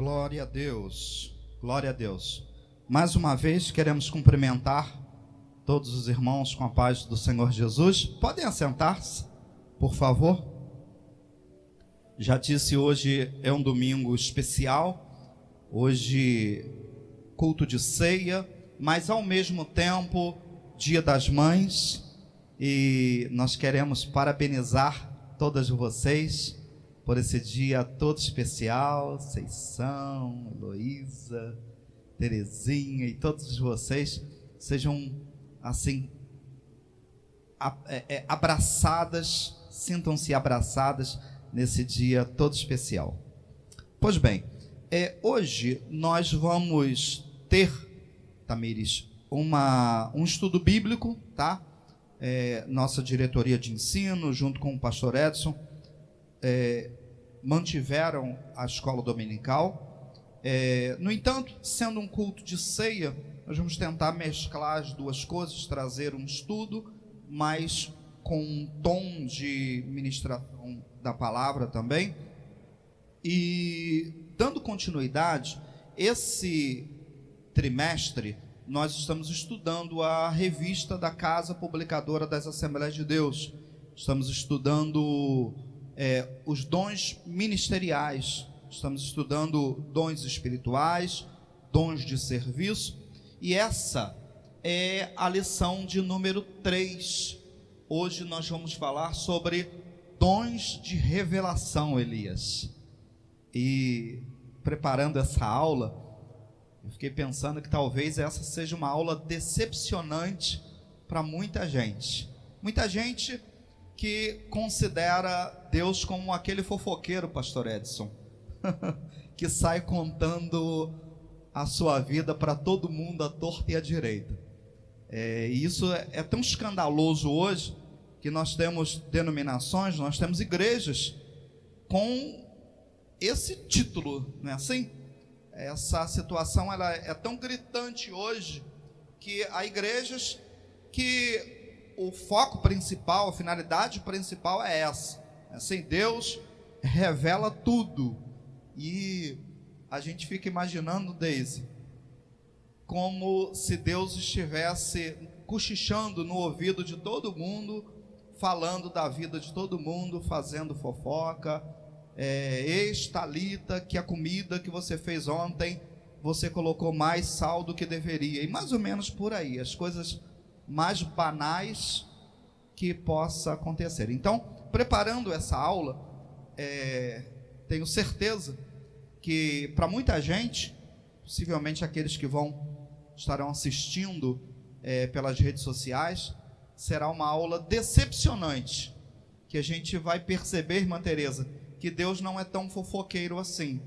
Glória a Deus, glória a Deus. Mais uma vez queremos cumprimentar todos os irmãos com a paz do Senhor Jesus. Podem assentar-se, por favor. Já disse, hoje é um domingo especial, hoje culto de ceia, mas ao mesmo tempo Dia das Mães, e nós queremos parabenizar todas vocês por esse dia todo especial. Conceição, Heloísa, Terezinha e todos vocês sejam assim abraçadas, sintam-se abraçadas nesse dia todo especial. Pois bem, hoje nós vamos ter, Tamires, um estudo bíblico, tá? Nossa diretoria de ensino, junto com o pastor Edson, mantiveram a escola dominical. No entanto, sendo um culto de ceia, nós vamos tentar mesclar as duas coisas, trazer um estudo, mas com um tom de ministração da palavra também. E dando continuidade, esse trimestre nós estamos estudando a revista da Casa Publicadora das Assembleias de Deus. Estamos estudando os dons ministeriais, estamos estudando dons espirituais, dons de serviço, e essa é a lição de número 3. Hoje nós vamos falar sobre dons de revelação, Elias. E preparando essa aula, eu fiquei pensando que talvez essa seja uma aula decepcionante para muita gente. Muita gente que considera Deus como aquele fofoqueiro, pastor Edson, que sai contando a sua vida para todo mundo, à torta e à direita. E isso é tão escandaloso hoje, que nós temos denominações, nós temos igrejas com esse título, não é assim? Essa situação ela é tão gritante hoje, que há igrejas que o foco principal, a finalidade principal é essa. Assim, Deus revela tudo. E a gente fica imaginando, Deise, como se Deus estivesse cochichando no ouvido de todo mundo, falando da vida de todo mundo, fazendo fofoca. Talita, que a comida que você fez ontem, você colocou mais sal do que deveria. E mais ou menos por aí, as coisas mais banais que possa acontecer. Então, preparando essa aula, tenho certeza que para muita gente, possivelmente aqueles que estarão assistindo pelas redes sociais, será uma aula decepcionante, que a gente vai perceber, irmã Tereza, que Deus não é tão fofoqueiro assim,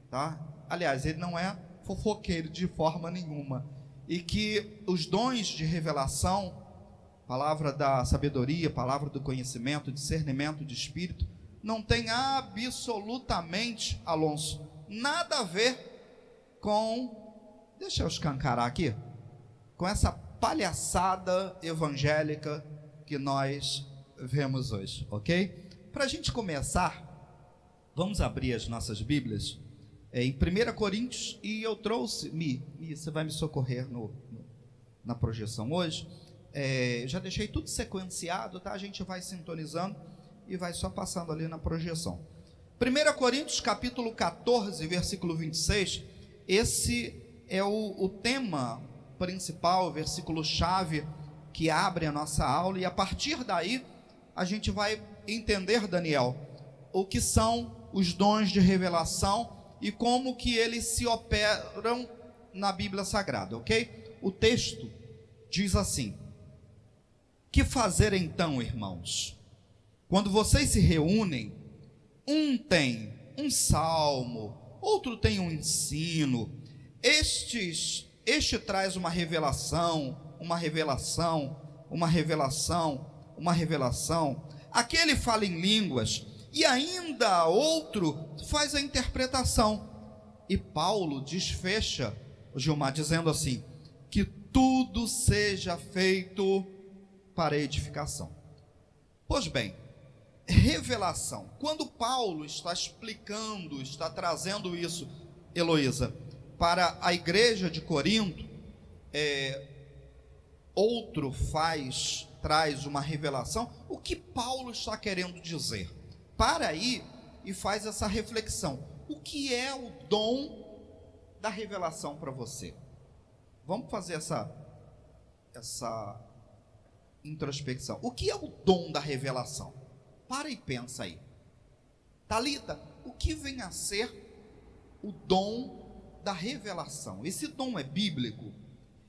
tá? Aliás, Ele não é fofoqueiro de forma nenhuma. E que os dons de revelação, palavra da sabedoria, palavra do conhecimento, discernimento de espírito, não tem absolutamente, Alonso, nada a ver com, deixa eu escancarar aqui, com essa palhaçada evangélica que nós vemos hoje, ok? Para a gente começar, vamos abrir as nossas Bíblias em 1 Coríntios, e eu trouxe, você vai me socorrer na projeção hoje, já deixei tudo sequenciado, tá? A gente vai sintonizando e vai só passando ali na projeção. 1 Coríntios capítulo 14, versículo 26, esse é o tema principal, o versículo-chave que abre a nossa aula, e a partir daí a gente vai entender, Daniel, o que são os dons de revelação e como que eles se operam na Bíblia Sagrada, ok? O texto diz assim: que fazer então, irmãos? Quando vocês se reúnem, um tem um salmo, outro tem um ensino, este traz uma revelação, aquele fala em línguas, e ainda outro faz a interpretação. E Paulo desfecha, Gilmar, dizendo assim: que tudo seja feito para edificação. Pois bem, revelação. Quando Paulo está explicando, está trazendo isso Heloísa, para a igreja de Corinto, outro traz uma revelação. O que Paulo está querendo dizer? Para aí e faz essa reflexão. O que é o dom da revelação para você? Vamos fazer essa introspecção. O que é o dom da revelação? Para e pensa aí. Thalita, o que vem a ser o dom da revelação? Esse dom é bíblico?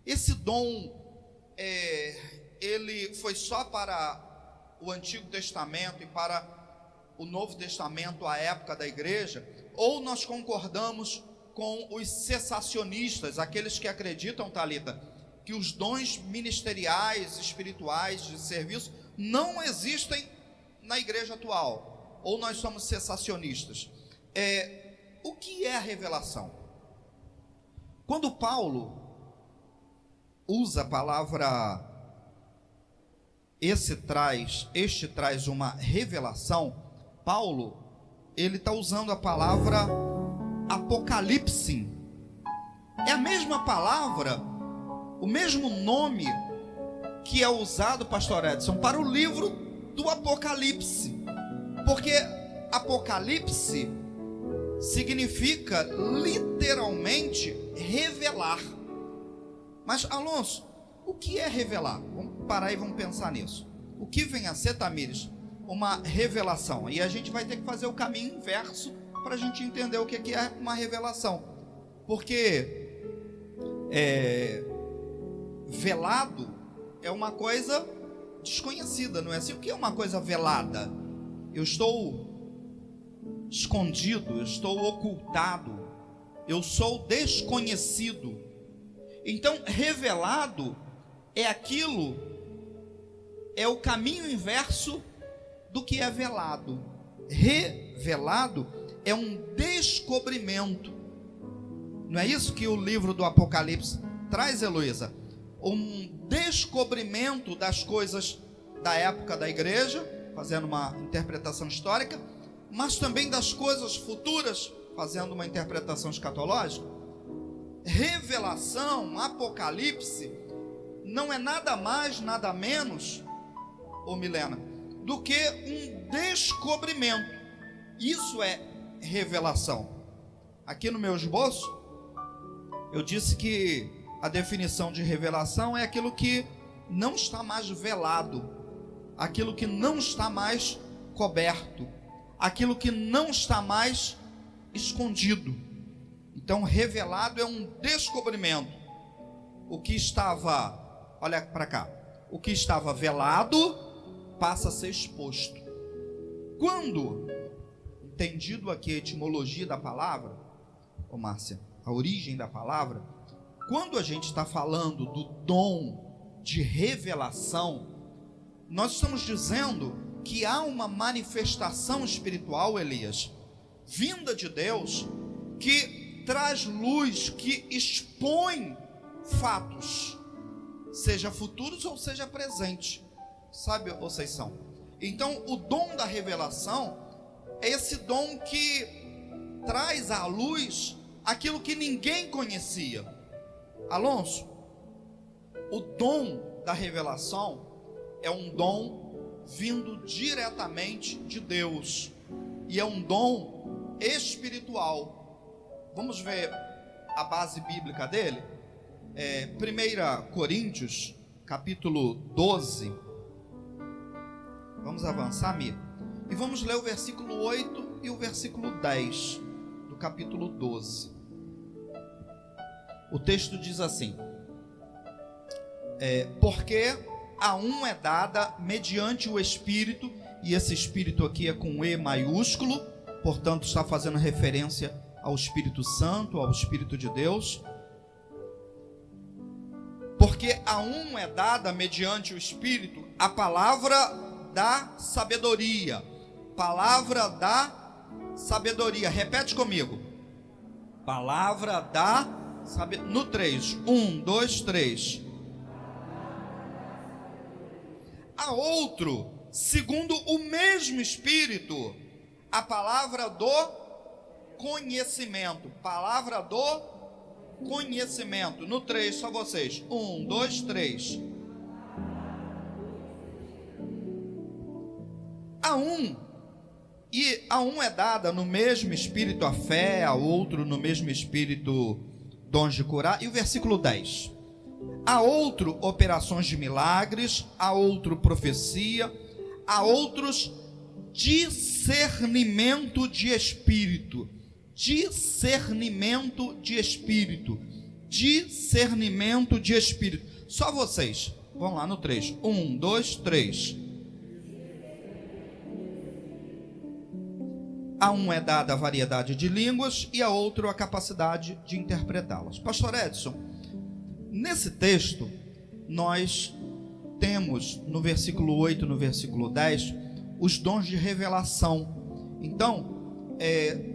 Esse dom ele foi só para o Antigo Testamento e para o Novo Testamento, à época da igreja? Ou nós concordamos com os cessacionistas, aqueles que acreditam, Thalita, que os dons ministeriais, espirituais, de serviço, não existem na igreja atual? Ou nós somos cessacionistas? O que é a revelação? Quando Paulo usa a palavra este traz uma revelação, Paulo, ele está usando a palavra apocalipse. É a mesma palavra, o mesmo nome que é usado, pastor Edson, para o livro do Apocalipse, porque Apocalipse significa literalmente revelar. Mas, Alonso, o que é revelar? Vamos parar e vamos pensar nisso. O que vem a ser, Tamires, uma revelação? E a gente vai ter que fazer o caminho inverso para a gente entender o que é uma revelação. Porque velado é uma coisa desconhecida, não é assim? O que é uma coisa velada? Eu estou escondido, eu estou ocultado, eu sou desconhecido. Então, revelado é o caminho inverso do que é velado. Revelado é um descobrimento. Não é isso que o livro do Apocalipse traz, Heloísa? Um descobrimento das coisas da época da igreja, fazendo uma interpretação histórica, mas também das coisas futuras, fazendo uma interpretação escatológica. Revelação, Apocalipse, não é nada mais, nada menos, Milena, do que um descobrimento. Isso é revelação. Aqui no meu esboço, eu disse que a definição de revelação é aquilo que não está mais velado, aquilo que não está mais coberto, aquilo que não está mais escondido. Então, revelado é um descobrimento. O que estava, olha para cá, o que estava velado passa a ser exposto. Quando, entendido aqui a etimologia da palavra, Márcia, a origem da palavra, quando a gente está falando do dom de revelação, nós estamos dizendo que há uma manifestação espiritual, Elias, vinda de Deus, que traz luz, que expõe fatos, seja futuros ou seja presentes. Sabe, vocês são. Então, o dom da revelação é esse dom que traz à luz aquilo que ninguém conhecia. Alonso, o dom da revelação é um dom vindo diretamente de Deus, e é um dom espiritual. Vamos ver a base bíblica dele? 1 Coríntios, capítulo 12. Vamos avançar, Mir? E vamos ler o versículo 8 e o versículo 10 do capítulo 12. O texto diz assim: porque a um é dada mediante o Espírito, e esse Espírito aqui é com E maiúsculo, portanto está fazendo referência ao Espírito Santo, ao Espírito de Deus. Porque a um é dada mediante o Espírito a palavra da sabedoria. Palavra da sabedoria. Repete comigo. Palavra da sabedoria. No 3. 1, 2, 3. A outro, segundo o mesmo Espírito, a palavra do conhecimento. Palavra do conhecimento. No 3, só vocês. 1, 2, 3. A um é dada no mesmo espírito a fé, a outro no mesmo espírito dons de curar. E o versículo 10. A outro operações de milagres, a outro profecia, a outros discernimento de espírito. Discernimento de espírito. Discernimento de espírito. Só vocês. Vamos lá no 3. 1, 2, 3. A um é dada a variedade de línguas e a outro a capacidade de interpretá-las. Pastor Edson, nesse texto, nós temos no versículo 8, no versículo 10, os dons de revelação. Então,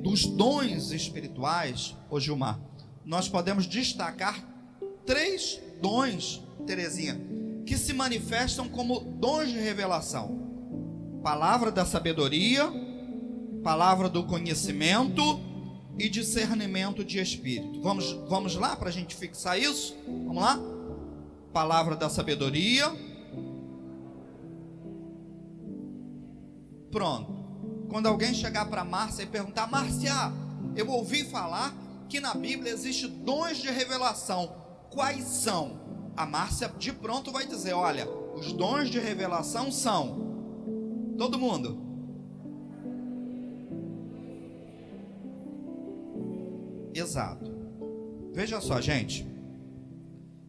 dos dons espirituais, ô Gilmar, nós podemos destacar 3 dons, Terezinha, que se manifestam como dons de revelação: palavra da sabedoria, palavra do conhecimento e discernimento de espírito. Vamos lá para a gente fixar isso? Vamos lá? Palavra da sabedoria. Pronto. Quando alguém chegar para Márcia e perguntar: Márcia, eu ouvi falar que na Bíblia existe dons de revelação. Quais são? A Márcia de pronto vai dizer: olha, os dons de revelação são... Todo mundo? Exato. Veja só, gente.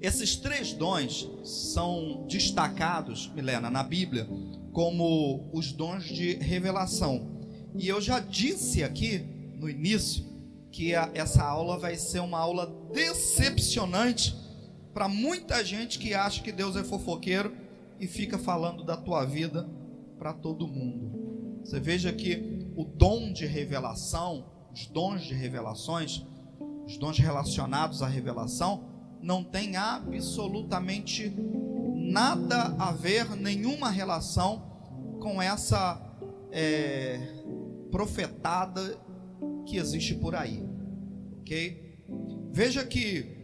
Esses 3 dons são destacados, Milena, na Bíblia, como os dons de revelação. E eu já disse aqui no início que essa aula vai ser uma aula decepcionante para muita gente que acha que Deus é fofoqueiro e fica falando da tua vida para todo mundo. Você veja que o dom de revelação, os dons de revelações, os dons relacionados à revelação, não tem absolutamente nada a ver, nenhuma relação com essa profetada que existe por aí, ok? Veja que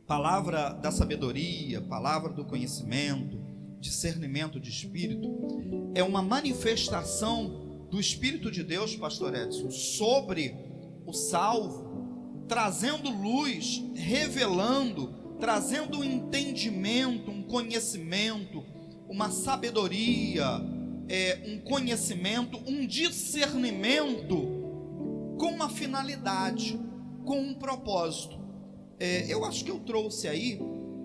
palavra da sabedoria, palavra do conhecimento, discernimento de espírito, é uma manifestação do Espírito de Deus, pastor Edson, sobre o salvo, trazendo luz, revelando, trazendo um entendimento, um conhecimento, uma sabedoria, um conhecimento, um discernimento com uma finalidade, com um propósito. Eu acho que eu trouxe aí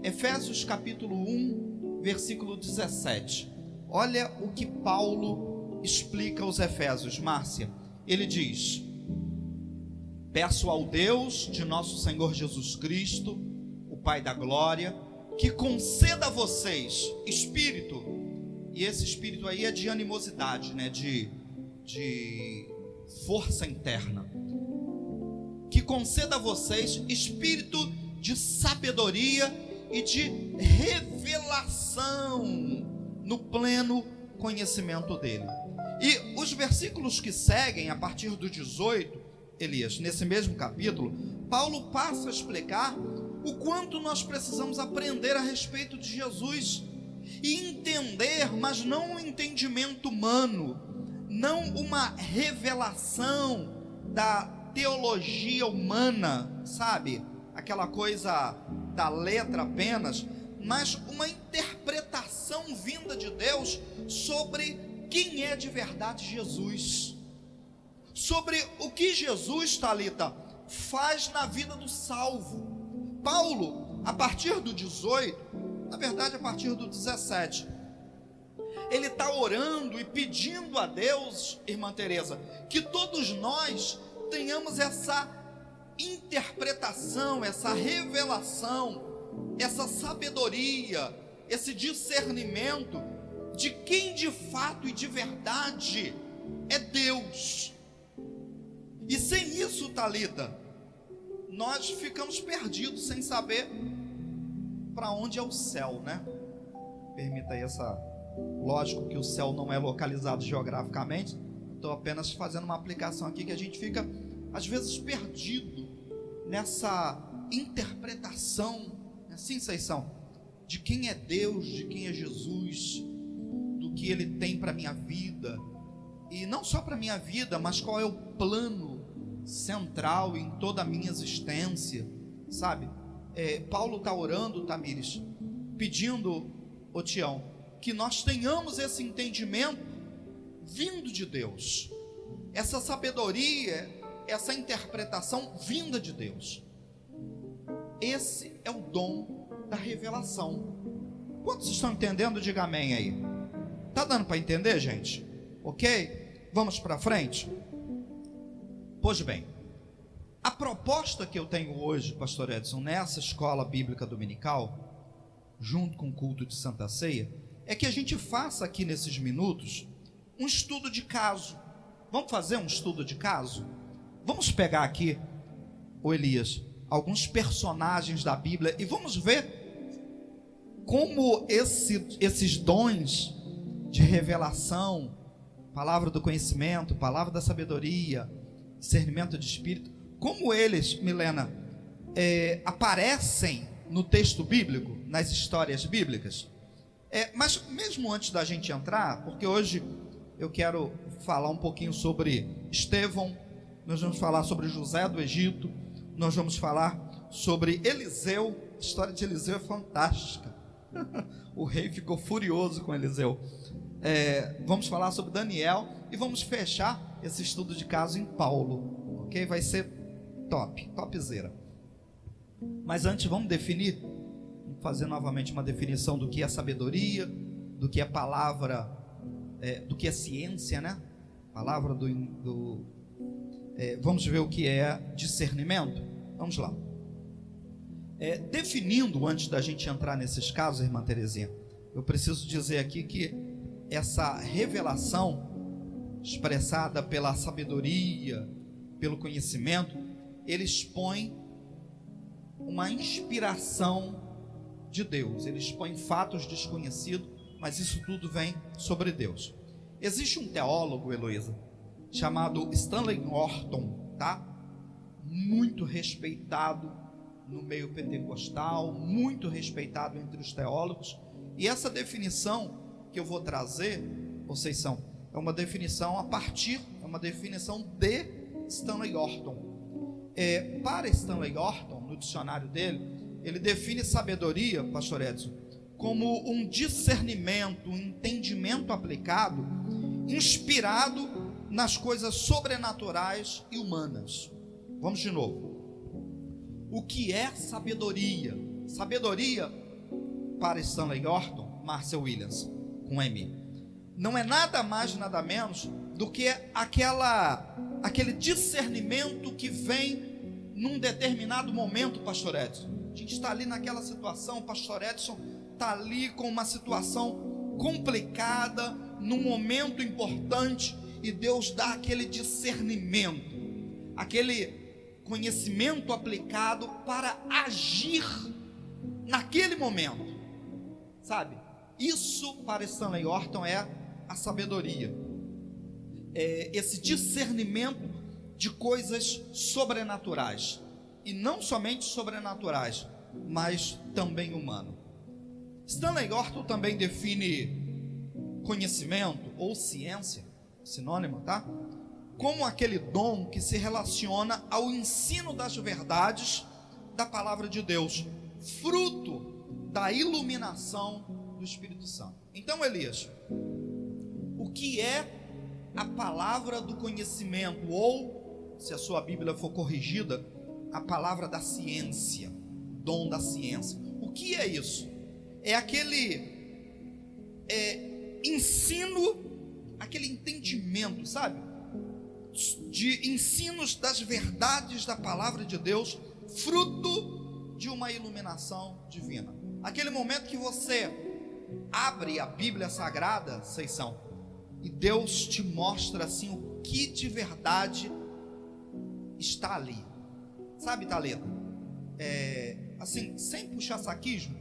Efésios capítulo 1, versículo 17. Olha o que Paulo explica aos Efésios, Márcia. Ele diz: peço ao Deus de nosso Senhor Jesus Cristo, o Pai da glória, que conceda a vocês espírito, e esse espírito aí é de animosidade, né? De força interna, que conceda a vocês espírito de sabedoria e de revelação no pleno conhecimento dele. E os versículos que seguem, a partir do 18, Elias, nesse mesmo capítulo, Paulo passa a explicar o quanto nós precisamos aprender a respeito de Jesus e entender, mas não um entendimento humano, não uma revelação da teologia humana, sabe? Aquela coisa da letra apenas, mas uma interpretação vinda de Deus sobre quem é de verdade Jesus, sobre o que Jesus, Talita, faz na vida do salvo. Paulo, a partir do 18, na verdade a partir do 17, ele está orando e pedindo a Deus, irmã Teresa, que todos nós tenhamos essa interpretação, essa revelação, essa sabedoria, esse discernimento de quem de fato e de verdade é Deus. E sem isso, Talita, nós ficamos perdidos sem saber para onde é o céu, né? Permita aí essa... Lógico que o céu não é localizado geograficamente, estou apenas fazendo uma aplicação aqui que a gente fica às vezes perdido nessa interpretação, assim vocês são, de quem é Deus, de quem é Jesus, do que Ele tem para a minha vida, e não só para a minha vida, mas qual é o plano central em toda a minha existência, sabe? Paulo está orando, Tamires, pedindo, ô Tião, que nós tenhamos esse entendimento vindo de Deus, essa sabedoria, essa interpretação vinda de Deus. Esse é o dom da revelação. Quantos estão entendendo? Diga amém aí. Tá dando para entender, gente? Ok? Vamos para frente? Pois bem, a proposta que eu tenho hoje, pastor Edson, nessa escola bíblica dominical, junto com o culto de Santa Ceia, é que a gente faça aqui nesses minutos um estudo de caso. Vamos fazer um estudo de caso? Vamos pegar aqui, ô Elias, alguns personagens da Bíblia e vamos ver como esses dons de revelação, palavra do conhecimento, palavra da sabedoria, discernimento de espírito, como eles, Milena, aparecem no texto bíblico, nas histórias bíblicas. Mas mesmo antes da gente entrar, porque hoje eu quero falar um pouquinho sobre Estevão, nós vamos falar sobre José do Egito, nós vamos falar sobre Eliseu. A história de Eliseu é fantástica. O rei ficou furioso com Eliseu. Vamos falar sobre Daniel e vamos fechar esse estudo de caso em Paulo, ok? Vai ser topzera. Mas antes vamos fazer novamente uma definição do que é sabedoria, do que é palavra, do que é ciência, né? Palavra vamos ver o que é discernimento. Vamos lá. Definindo, antes da gente entrar nesses casos, irmã Terezinha, eu preciso dizer aqui que essa revelação expressada pela sabedoria, pelo conhecimento, ele expõe uma inspiração de Deus, ele expõe fatos desconhecidos, mas isso tudo vem sobre Deus. Existe um teólogo, Heloísa, chamado Stanley Norton, tá? Muito respeitado no meio pentecostal, muito respeitado entre os teólogos, e essa definição que eu vou trazer, vocês são, é uma definição de Stanley Norton. Para Stanley Norton, no dicionário dele, ele define sabedoria, pastor Edson, como um discernimento, um entendimento aplicado, inspirado nas coisas sobrenaturais e humanas. Vamos de novo. O que é sabedoria? Sabedoria, para Stanley Norton, Marcel Williams, com M, não é nada mais, nada menos do que aquele discernimento que vem num determinado momento, pastor Edson. A gente está ali naquela situação, o pastor Edson está ali com uma situação complicada, num momento importante, e Deus dá aquele discernimento, aquele conhecimento aplicado para agir naquele momento, sabe? Isso para Stanley Norton é a sabedoria, esse discernimento de coisas sobrenaturais, e não somente sobrenaturais, mas também humano. Stanley Norton também define conhecimento ou ciência, sinônimo, tá? Como aquele dom que se relaciona ao ensino das verdades da palavra de Deus, fruto da iluminação do Espírito Santo. Então, Elias, o que é a palavra do conhecimento, ou, se a sua Bíblia for corrigida, a palavra da ciência, dom da ciência? O que é isso? É aquele ensino, aquele entendimento, sabe? De ensinos das verdades da palavra de Deus, fruto de uma iluminação divina. Aquele momento que você abre a Bíblia Sagrada, vocês são, e Deus te mostra assim o que de verdade está ali, sabe, Thalita? Assim, sem puxar saquismo,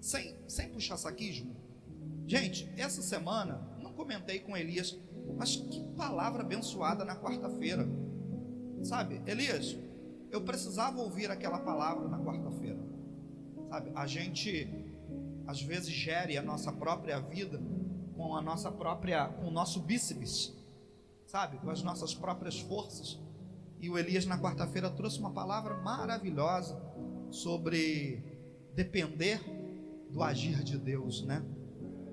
sem puxar saquismo. Gente, essa semana, não comentei com Elias, mas que palavra abençoada na quarta-feira, Sabe, Elias, eu precisava ouvir aquela palavra na quarta-feira. Sabe, a gente às vezes gere a nossa própria vida com com o nosso bíceps, sabe, com as nossas próprias forças. E o Elias na quarta-feira trouxe uma palavra maravilhosa sobre depender do agir de Deus, né?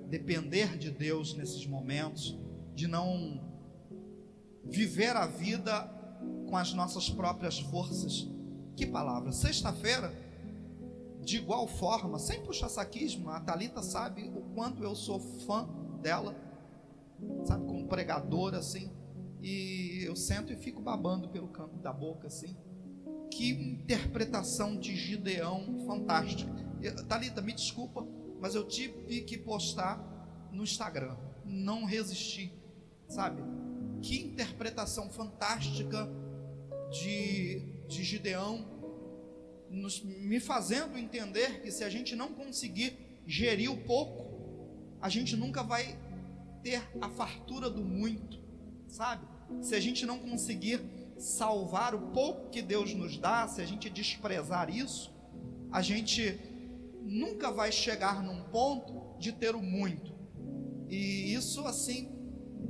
Depender de Deus nesses momentos, de não viver a vida com as nossas próprias forças. Que palavra! Sexta-feira, de igual forma, sem puxa-saquismo, a Thalita sabe o quanto eu sou fã dela, sabe, como pregadora, assim, e eu sento e fico babando pelo canto da boca, assim. Que interpretação de Gideão fantástica. Thalita, me desculpa, mas eu tive que postar no Instagram, não resisti, sabe? Que interpretação fantástica de Gideão, me fazendo entender que se a gente não conseguir gerir o pouco, a gente nunca vai ter a fartura do muito, sabe? Se a gente não conseguir salvar o pouco que Deus nos dá, se a gente desprezar isso, a gente nunca vai chegar num ponto de ter o muito. E isso, assim,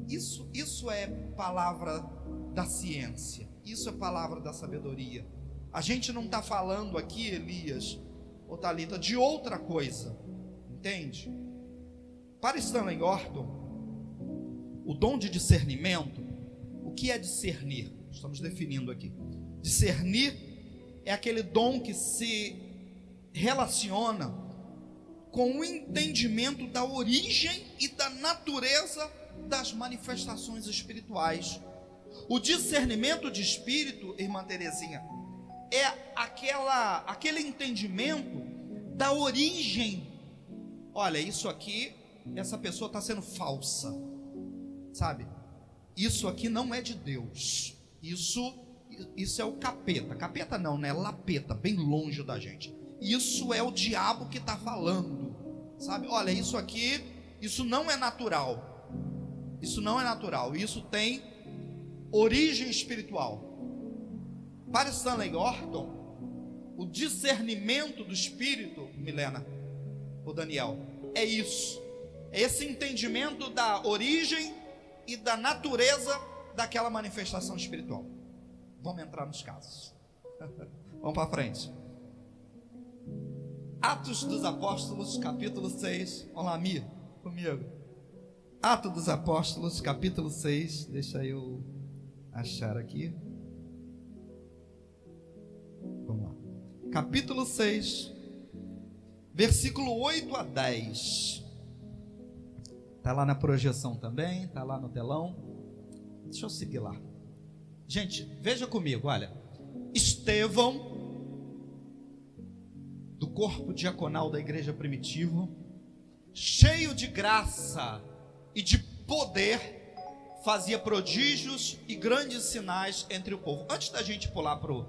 isso é palavra da ciência, isso é palavra da sabedoria. A gente não está falando aqui, Elias ou Thalita, de outra coisa, entende? Para Stanley Gordon, o dom de discernimento, o que é discernir? Estamos definindo aqui. Discernir é aquele dom que se relaciona com o entendimento da origem e da natureza das manifestações espirituais. O discernimento de espírito, irmã Terezinha, é aquele entendimento da origem. Olha, isso aqui, essa pessoa está sendo falsa, sabe? Isso aqui não é de Deus. Isso é o capeta. Capeta não, né? Lapeta, bem longe da gente. Isso é o diabo que está falando, sabe? Olha, isso aqui, isso não é natural. Isso não é natural. Isso tem origem espiritual. Para Stanley Gordon, o discernimento do espírito, Milena, ou Daniel, é isso. É esse entendimento da origem e da natureza daquela manifestação espiritual. Vamos entrar nos casos. Vamos para frente. Atos dos Apóstolos, capítulo 6. Olha lá, Mi, comigo. Atos dos Apóstolos, capítulo 6. Deixa eu achar aqui. Vamos lá. Capítulo 6, versículo 8 a 10. Está lá na projeção também, está lá no telão. Deixa eu seguir lá. Gente, veja comigo, olha. Estevão, do corpo diaconal da igreja primitiva, cheio de graça e de poder, fazia prodígios e grandes sinais entre o povo. Antes da gente pular para o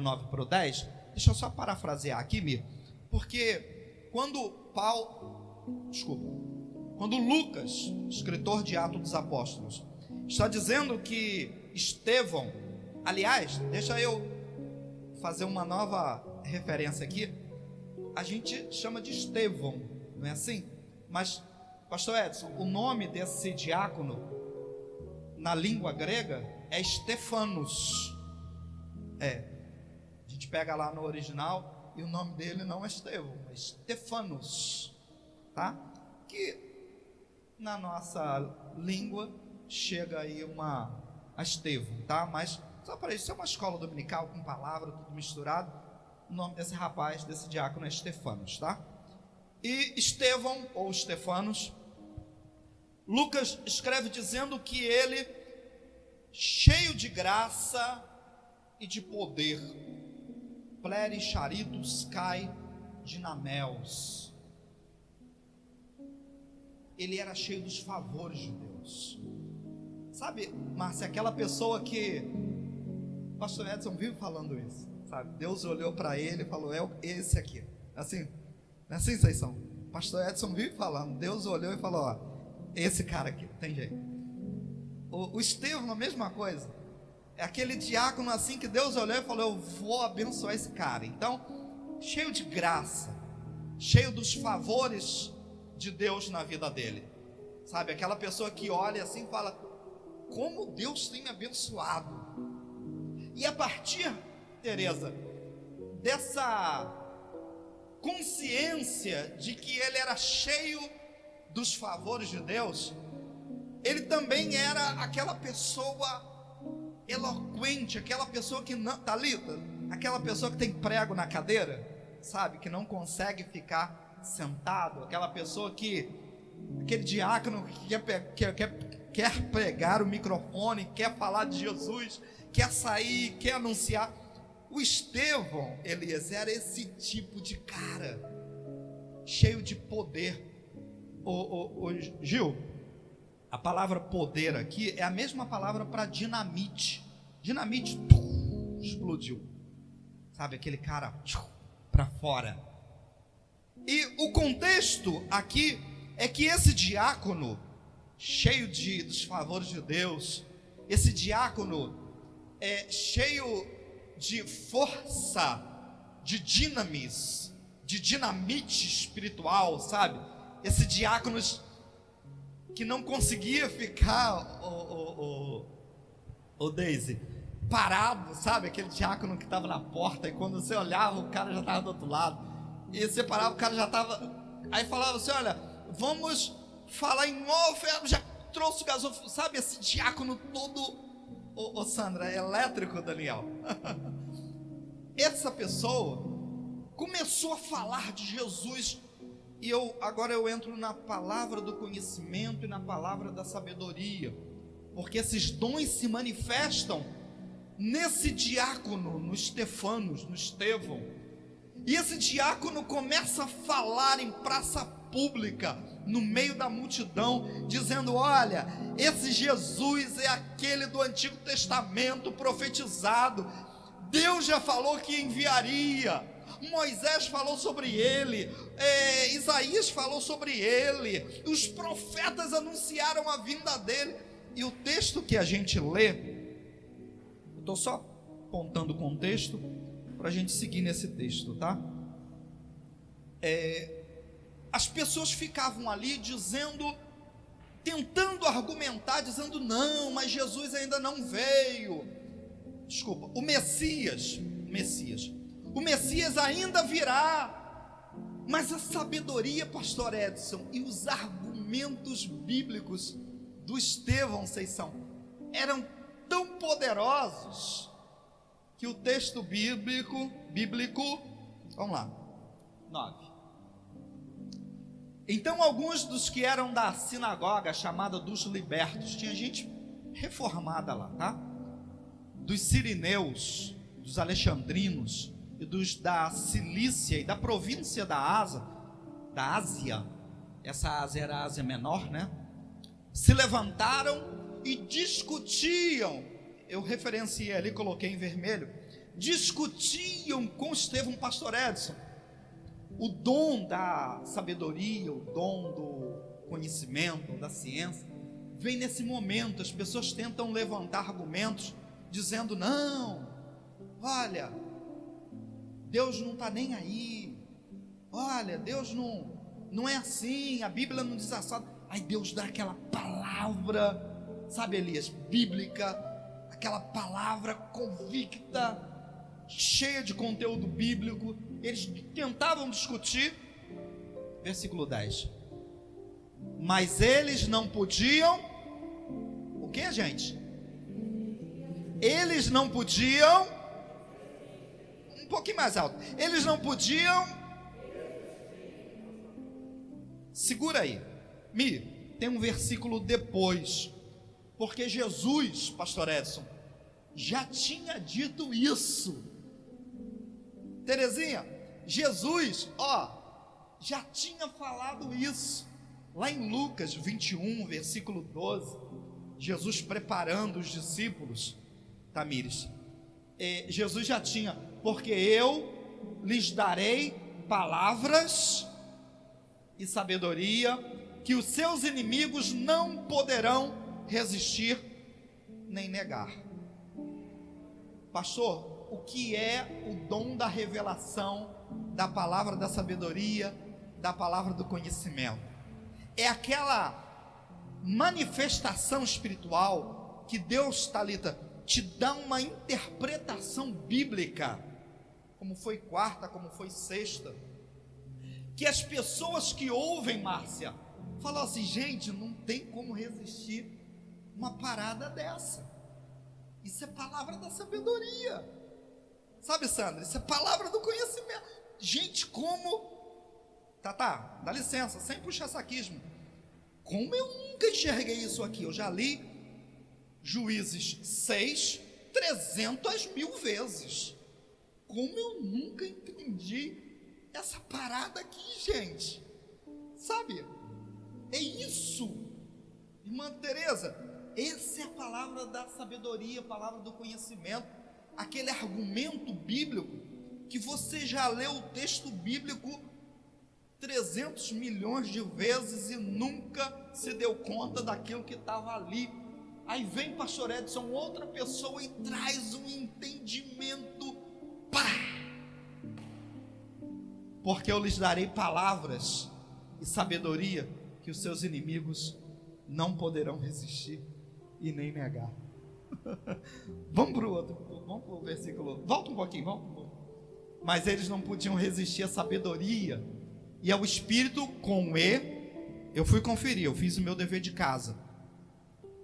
9 para o 10, deixa eu só parafrasear aqui, Mir, porque quando Lucas, escritor de Atos dos Apóstolos, está dizendo que Estevão, aliás, deixa eu fazer uma nova referência aqui, a gente chama de Estevão, não é assim? Mas, pastor Edson, o nome desse diácono na língua grega é Stefanos. A gente pega lá no original e o nome dele não é Estevão, é Stefanos, tá? Que na nossa língua chega aí a Estevão, tá? Mas só para isso, é uma escola dominical com palavra, tudo misturado. O nome desse rapaz, desse diácono é Stefanos, tá? E Estevão, ou Stefanos, Lucas escreve dizendo que ele, cheio de graça e de poder, plere charitos cai dinamels, ele era cheio dos favores de Deus. Sabe, Márcia, aquela pessoa que o pastor Edson vive falando isso, sabe? Deus olhou para ele e falou, é esse aqui. Assim, não é assim, vocês são? O pastor Edson vive falando, Deus olhou e falou, ó, esse cara aqui, tem jeito. O Estevão, a mesma coisa. É aquele diácono assim que Deus olhou e falou: eu vou abençoar esse cara. Então, cheio de graça, cheio dos favores de Deus na vida dele. Sabe, aquela pessoa que olha assim e fala: como Deus tem me abençoado. E a partir, Teresa, dessa consciência de que ele era cheio dos favores de Deus, ele também era aquela pessoa eloquente, aquela pessoa que não, Talita, aquela pessoa que tem prego na cadeira, sabe, que não consegue ficar sentado, aquela pessoa que, aquele diácono que quer pregar o microfone, quer falar de Jesus, quer sair, quer anunciar. O Estevão, Eliezer, era esse tipo de cara, cheio de poder. Gil, a palavra poder aqui é a mesma palavra para dinamite. Dinamite, explodiu. Sabe, aquele cara para fora. E o contexto aqui é que esse diácono, cheio dos favores de Deus, esse diácono cheio de força, de dinamis, de dinamite espiritual, sabe? Esse diácono que não conseguia ficar, o Daisy, parado, sabe? Aquele diácono que estava na porta, e quando você olhava, o cara já estava do outro lado, e você parava, o cara já estava, aí falava assim: olha, vamos falar em oferta, já trouxe o gasômetro, sabe? Esse diácono todo, Sandra, elétrico, Daniel. Essa pessoa começou a falar de Jesus, e agora eu entro na palavra do conhecimento e na palavra da sabedoria, porque esses dons se manifestam nesse diácono, no Estevão, e esse diácono começa a falar em praça pública, no meio da multidão, dizendo: olha, esse Jesus é aquele do Antigo Testamento profetizado, Deus já falou que enviaria, Moisés falou sobre ele, Isaías falou sobre ele, os profetas anunciaram a vinda dele. E o texto que a gente lê, eu estou só apontando o contexto para a gente seguir nesse texto, tá? As pessoas ficavam ali tentando argumentar, dizendo: não, mas Jesus ainda não veio. Desculpa, o Messias ainda virá. Mas a sabedoria, pastor Edson, e os argumentos bíblicos do Estevão, eram tão poderosos, que o texto bíblico, vamos lá, 9. Então alguns dos que eram da sinagoga chamada dos libertos, tinha gente reformada lá, tá? Dos sirineus, dos alexandrinos e dos da Cilícia e da província da Ásia, essa Ásia era a Ásia Menor, né? Se levantaram e discutiam, eu referenciei ali, coloquei em vermelho, discutiam com Estevão, pastor Edson, o dom da sabedoria, o dom do conhecimento, da ciência, vem nesse momento. As pessoas tentam levantar argumentos, dizendo: não, olha, Deus não está nem aí, olha, Deus não é assim, a Bíblia não diz assim. Aí Deus dá aquela palavra, sabe, Elias, bíblica, aquela palavra convicta, cheia de conteúdo bíblico. Eles tentavam discutir, versículo 10, mas eles não podiam, o que, gente? Eles não podiam, um pouquinho mais alto, eles não podiam, segura aí, tem um versículo depois, porque Jesus, pastor Edson, já tinha dito isso. Terezinha, Jesus, já tinha falado isso, lá em Lucas 21, versículo 12, Jesus preparando os discípulos, Tamires, Jesus já tinha: porque eu lhes darei palavras e sabedoria, que os seus inimigos não poderão resistir nem negar. pastor, o que é o dom da revelação, da palavra da sabedoria, da palavra do conhecimento? É aquela manifestação espiritual que Deus, Talita, te dá uma interpretação bíblica, como foi quarta, como foi sexta, que as pessoas que ouvem, Márcia, falam assim: gente, não tem como resistir uma parada dessa. Isso é palavra da sabedoria, sabe, Sandra? Isso é palavra do conhecimento. Gente, como... Tá, dá licença, sem puxar saquismo. Como eu nunca enxerguei isso aqui? Eu já li Juízes 6, 300.000 vezes. Como eu nunca entendi essa parada aqui, gente? Sabe? É isso, irmã Tereza. Essa é a palavra da sabedoria, a palavra do conhecimento. Aquele argumento bíblico que você já leu o texto bíblico 300 milhões de vezes e nunca se deu conta daquilo que estava ali. Aí vem pastor Edson, outra pessoa, e traz um entendimento. Pá! Porque eu lhes darei palavras e sabedoria que os seus inimigos não poderão resistir e nem negar. Vamos para o outro, vamos para o versículo, volta um pouquinho. Mas eles não podiam resistir à sabedoria e ao Espírito com E. Eu fui conferir, eu fiz o meu dever de casa.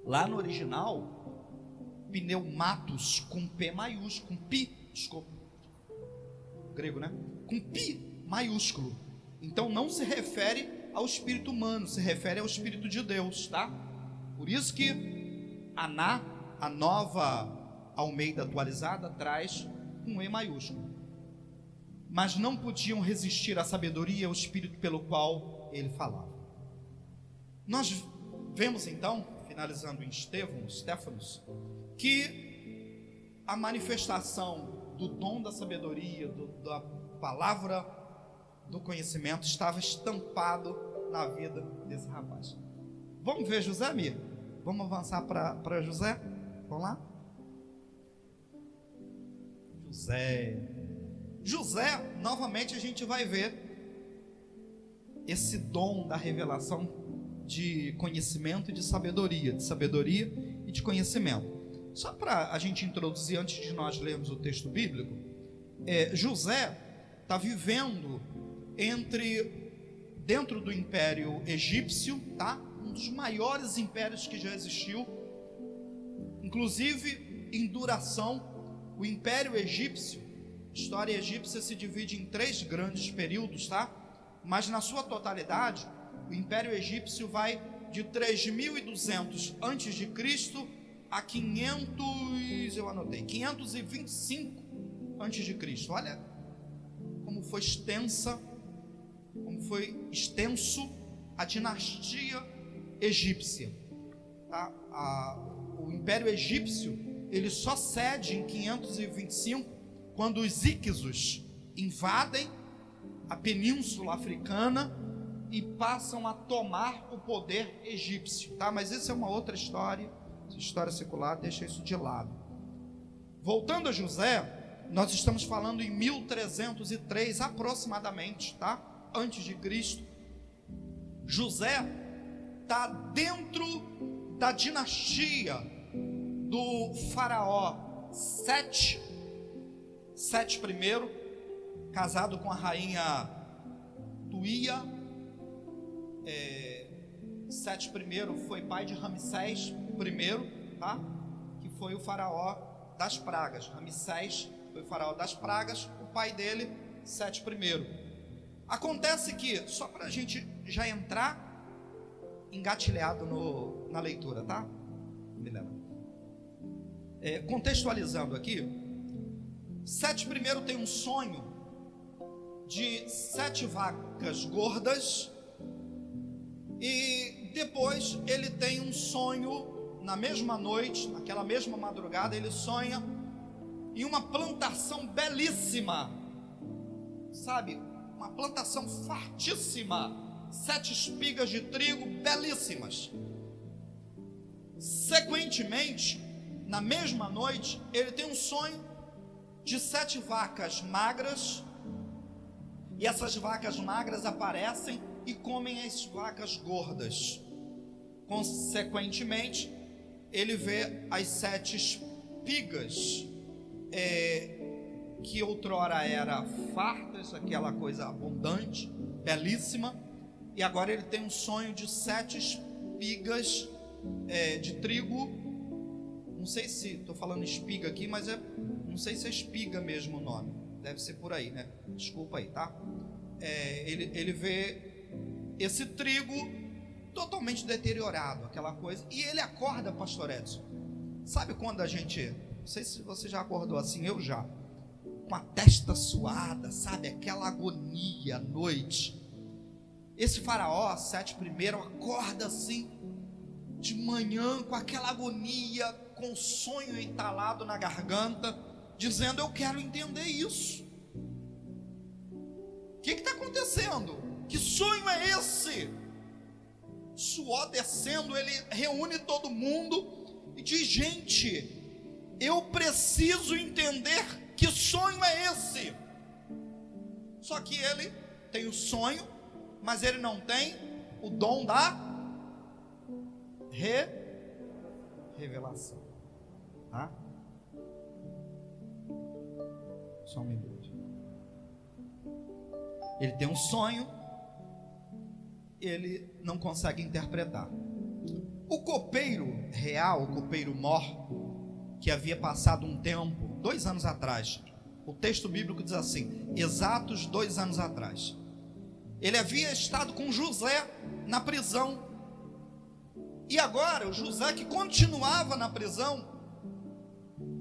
Lá no original, pneumatos com P maiúsculo, com pi, desculpa, grego, né? Com pi maiúsculo. Então não se refere ao espírito humano, se refere ao Espírito de Deus, tá? Por isso que a nova Almeida atualizada traz um E maiúsculo. Mas não podiam resistir à sabedoria e ao Espírito pelo qual ele falava. Nós vemos então, finalizando em Stefanos, que a manifestação do dom da sabedoria, da palavra do conhecimento estava estampado na vida desse rapaz. Vamos ver José, Mir? Vamos avançar para José? Vamos lá? José, novamente a gente vai ver esse dom da revelação de conhecimento e de sabedoria e de conhecimento. Só para a gente introduzir, antes de nós lermos o texto bíblico, José está vivendo dentro do Império Egípcio, tá? Um dos maiores impérios que já existiu, inclusive em duração. O Império Egípcio, a história egípcia se divide em 3 grandes períodos, tá? Mas na sua totalidade, o Império Egípcio vai de 3.200 antes de Cristo a 525 antes de Cristo. Olha como foi extenso a dinastia egípcia, tá? O Império Egípcio, ele só cede em 525 quando os Íquesos invadem a Península Africana e passam a tomar o poder egípcio, tá? Mas isso é uma outra história secular, deixa isso de lado. Voltando a José, nós estamos falando em 1303 aproximadamente, tá? Antes de Cristo. José está dentro da dinastia do faraó Sete I, casado com a rainha Tuia. Sete I foi pai de Ramsés I, tá? Que foi o faraó das pragas. Ramsés foi o faraó das pragas, o pai dele, Sete I. Acontece que, só para a gente já entrar engatilhado na leitura, tá? Contextualizando aqui, Sete I tem um sonho de 7 vacas gordas, e depois ele tem um sonho na mesma noite, naquela mesma madrugada, ele sonha em uma plantação belíssima, sabe, uma plantação fartíssima, 7 espigas de trigo belíssimas. Sequentemente, na mesma noite, ele tem um sonho de 7 vacas magras, e essas vacas magras aparecem e comem as vacas gordas. Consequentemente, ele vê as 7 espigas, que outrora era fartas, aquela coisa abundante, belíssima, e agora ele tem um sonho de 7 espigas de trigo. Não sei se estou falando espiga aqui, mas não sei se é espiga mesmo o nome, deve ser por aí, né? Desculpa aí, tá? Ele vê esse trigo totalmente deteriorado, aquela coisa, e ele acorda, pastor Edson. Sabe quando a gente, não sei se você já acordou assim, eu já, com a testa suada, sabe, aquela agonia à noite. Esse faraó, 7 primeiro, acorda assim de manhã com aquela agonia, com o sonho entalado na garganta, dizendo: eu quero entender isso. O que está acontecendo? Que sonho é esse? Suor descendo, ele reúne todo mundo e diz: gente, eu preciso entender que sonho é esse. Só que ele tem o sonho, mas ele não tem o dom da revelação, tá? Só um minuto. Ele tem um sonho, ele não consegue interpretar. O copeiro real, o copeiro mor, que havia passado um tempo, 2 anos atrás, o texto bíblico diz assim, exatos 2 anos atrás, ele havia estado com José na prisão, e agora o José, que continuava na prisão,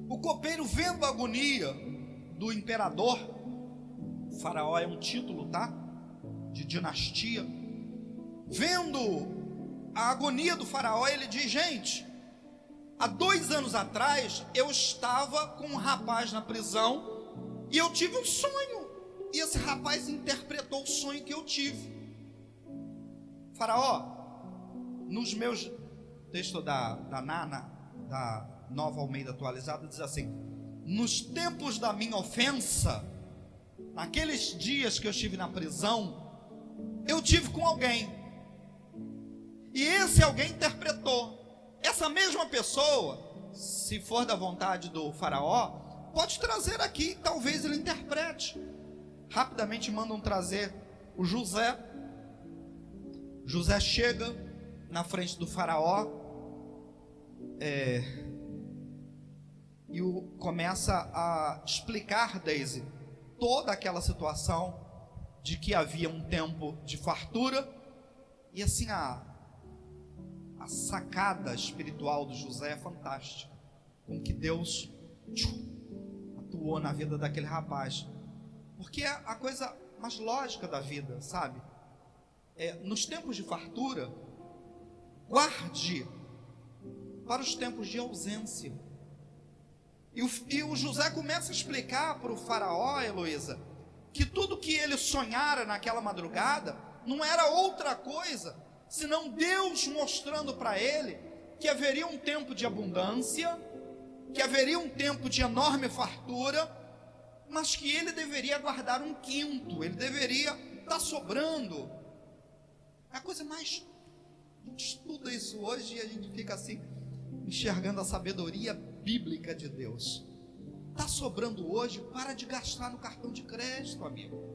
o copeiro, vendo a agonia do imperador, o faraó é um título, tá? De dinastia. Vendo a agonia do faraó, ele diz: gente, há 2 anos atrás eu estava com um rapaz na prisão e eu tive um sonho, e esse rapaz interpretou o sonho que eu tive. Faraó, nos meus textos da Nana, da Nova Almeida Atualizada, diz assim: nos tempos da minha ofensa, naqueles dias que eu estive na prisão, eu tive com alguém, e esse alguém interpretou. Essa mesma pessoa, se for da vontade do faraó, pode trazer aqui, talvez ele interprete. Rapidamente mandam trazer o José. José chega na frente do faraó, e começa a explicar, Deise, toda aquela situação de que havia um tempo de fartura. E assim, a sacada espiritual do José é fantástica, com que Deus atuou na vida daquele rapaz, porque é a coisa mais lógica da vida, sabe? Nos tempos de fartura, guarde para os tempos de ausência. E o José começa a explicar para o faraó, Heloísa, que tudo que ele sonhara naquela madrugada não era outra coisa senão Deus mostrando para ele que haveria um tempo de abundância, que haveria um tempo de enorme fartura, mas que ele deveria guardar um quinto, ele deveria estar sobrando. É a coisa mais... A gente estuda isso hoje e a gente fica assim, enxergando a sabedoria bíblica de Deus. Está sobrando hoje, para de gastar no cartão de crédito, amigo.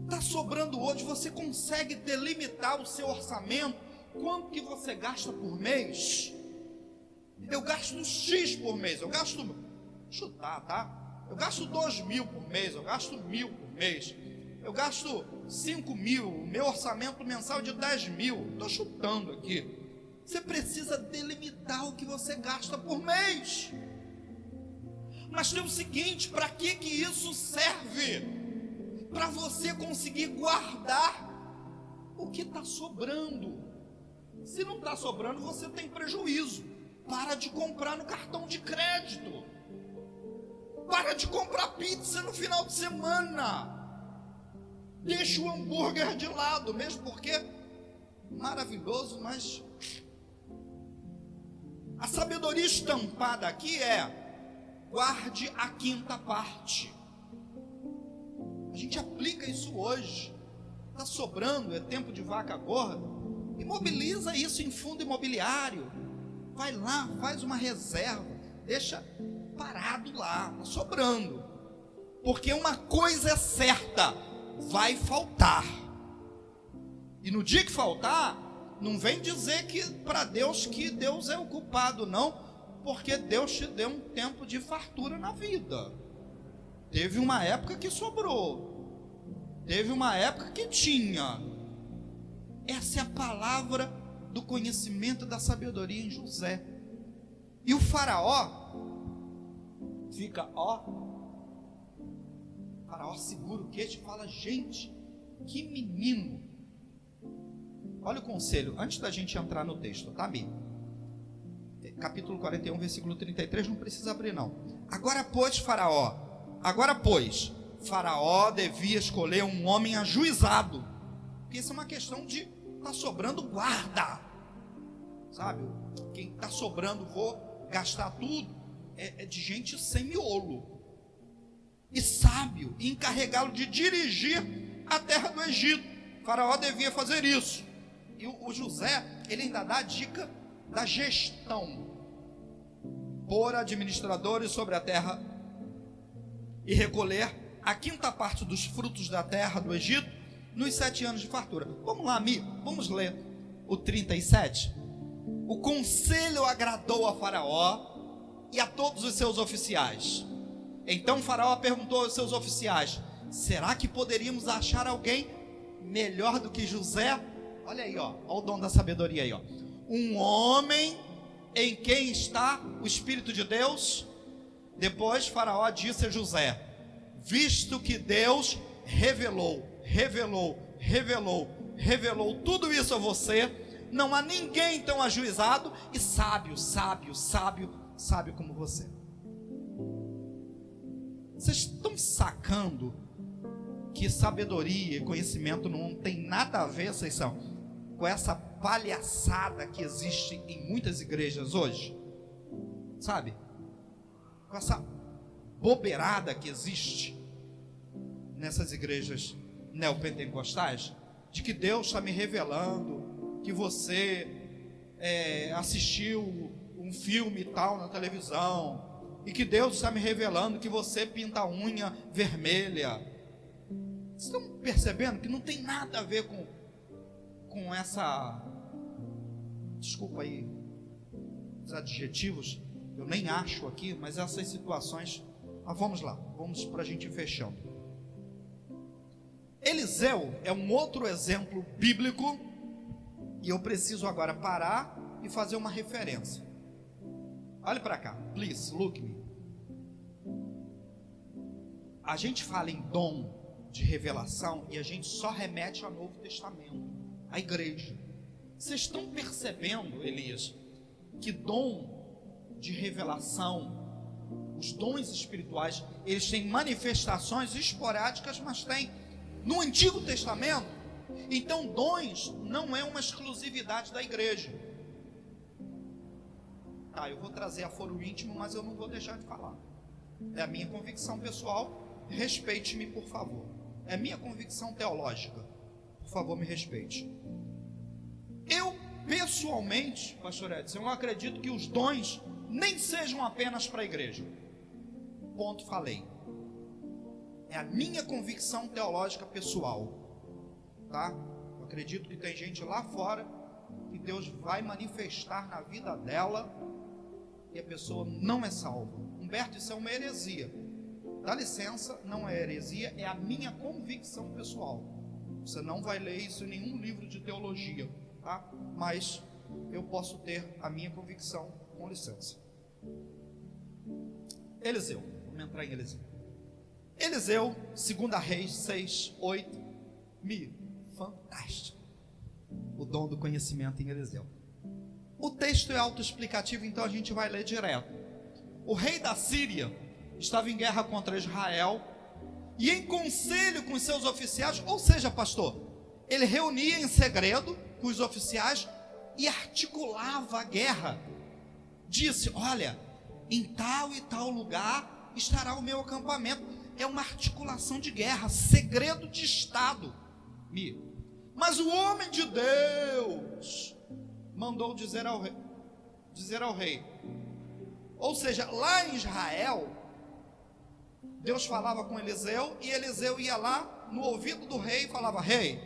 Está sobrando hoje, você consegue delimitar o seu orçamento, quanto que você gasta por mês? Eu gasto X por mês, eu gasto, chutar, tá? Eu gasto 2.000 por mês, eu gasto 1.000 por mês, eu gasto 5.000, o meu orçamento mensal é de 10.000, estou chutando aqui. Você precisa delimitar o que você gasta por mês. Mas tem o seguinte, para que isso serve? Para você conseguir guardar o que está sobrando. Se não está sobrando, você tem prejuízo. Para de comprar no cartão de crédito. Para de comprar pizza no final de semana. Deixa o hambúrguer de lado, mesmo porque maravilhoso, mas a sabedoria estampada aqui guarde a quinta parte. A gente aplica isso hoje. Está sobrando, é tempo de vaca gorda. Imobiliza isso em fundo imobiliário. Vai lá, faz uma reserva, deixa parado lá, está sobrando. Porque uma coisa é certa, vai faltar. E no dia que faltar, não vem dizer que para Deus que Deus é o culpado, não, porque Deus te deu um tempo de fartura na vida. Teve uma época que sobrou, teve uma época que tinha. Essa é a palavra do conhecimento da sabedoria em José. E o faraó fica, o faraó segura o queixo e fala: gente, que menino. Olha o conselho, antes da gente entrar no texto, tá, Mi? Capítulo 41, versículo 33, não precisa abrir não. Agora pois, Faraó devia escolher um homem ajuizado, porque isso é uma questão de tá sobrando guarda, sabe? Quem tá sobrando, vou gastar tudo, é de gente sem miolo, e sábio, e encarregá-lo de dirigir a terra do Egito. Faraó devia fazer isso. E o José, ele ainda dá a dica da gestão: pôr administradores sobre a terra e recolher a quinta parte dos frutos da terra do Egito nos 7 anos de fartura. Vamos lá, Mi, vamos ler o 37. O conselho agradou a Faraó e a todos os seus oficiais. Então Faraó perguntou aos seus oficiais: será que poderíamos achar alguém melhor do que José? Olha aí, olha o dom da sabedoria aí, um homem em quem está o Espírito de Deus. Depois Faraó disse a José: visto que Deus revelou tudo isso a você, não há ninguém tão ajuizado e sábio como você. Vocês estão sacando que sabedoria e conhecimento não tem nada a ver, vocês são, com essa palhaçada que existe em muitas igrejas hoje, sabe? Com essa bobeirada que existe nessas igrejas neopentecostais, de que Deus está me revelando que você assistiu um filme tal na televisão, e que Deus está me revelando que você pinta a unha vermelha. Vocês estão percebendo que não tem nada a ver com essa, desculpa aí os adjetivos, eu nem acho aqui, mas essas situações. Mas vamos lá, vamos para a gente ir fechando. Eliseu é um outro exemplo bíblico, e eu preciso agora parar e fazer uma referência. Olhe para cá, please, look me. A gente fala em dom de revelação e a gente só remete ao Novo Testamento, à igreja. Vocês estão percebendo, Elias, que dom de revelação, os dons espirituais, eles têm manifestações esporádicas, mas tem no Antigo Testamento. Então dons não é uma exclusividade da igreja. Tá, eu vou trazer aforo íntimo, mas eu não vou deixar de falar. É a minha convicção pessoal, respeite-me, por favor. É a minha convicção teológica, por favor, me respeite. Eu, pessoalmente, pastor Edson, eu acredito que os dons nem sejam apenas para a igreja. Ponto, falei. É a minha convicção teológica pessoal, tá? Eu acredito que tem gente lá fora que Deus vai manifestar na vida dela e a pessoa não é salva. Humberto, isso é uma heresia. Dá licença, não é heresia, é a minha convicção pessoal. Você não vai ler isso em nenhum livro de teologia, tá? Mas eu posso ter a minha convicção, com licença. Eliseu, vamos entrar em Eliseu. Eliseu, 2 Reis 6, 8, fantástico. O dom do conhecimento em Eliseu. O texto é autoexplicativo, então a gente vai ler direto. O rei da Síria estava em guerra contra Israel e em conselho com os seus oficiais, ou seja, pastor, ele reunia em segredo com os oficiais e articulava a guerra. Disse: olha, em tal e tal lugar estará o meu acampamento. É uma articulação de guerra, segredo de Estado. Mas o homem de Deus mandou dizer ao rei. Ou seja, lá em Israel, Deus falava com Eliseu, e Eliseu ia lá no ouvido do rei e falava: rei,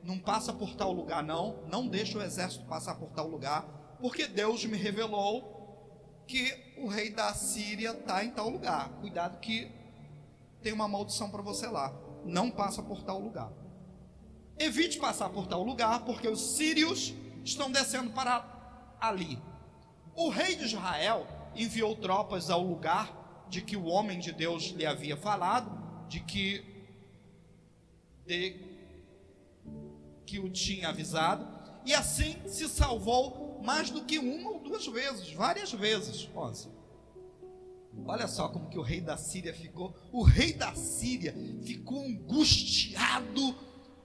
não passa por tal lugar não deixa o exército passar por tal lugar, porque Deus me revelou que o rei da Síria está em tal lugar. Cuidado que tem uma maldição para você lá, não passa por tal lugar. Evite passar por tal lugar, porque os sírios estão descendo para ali. O rei de Israel enviou tropas ao lugar de que o homem de Deus lhe havia falado, de que o tinha avisado, e assim se salvou mais do que uma ou duas vezes, várias vezes. Olha só como que o rei da Síria ficou. O rei da Síria ficou angustiado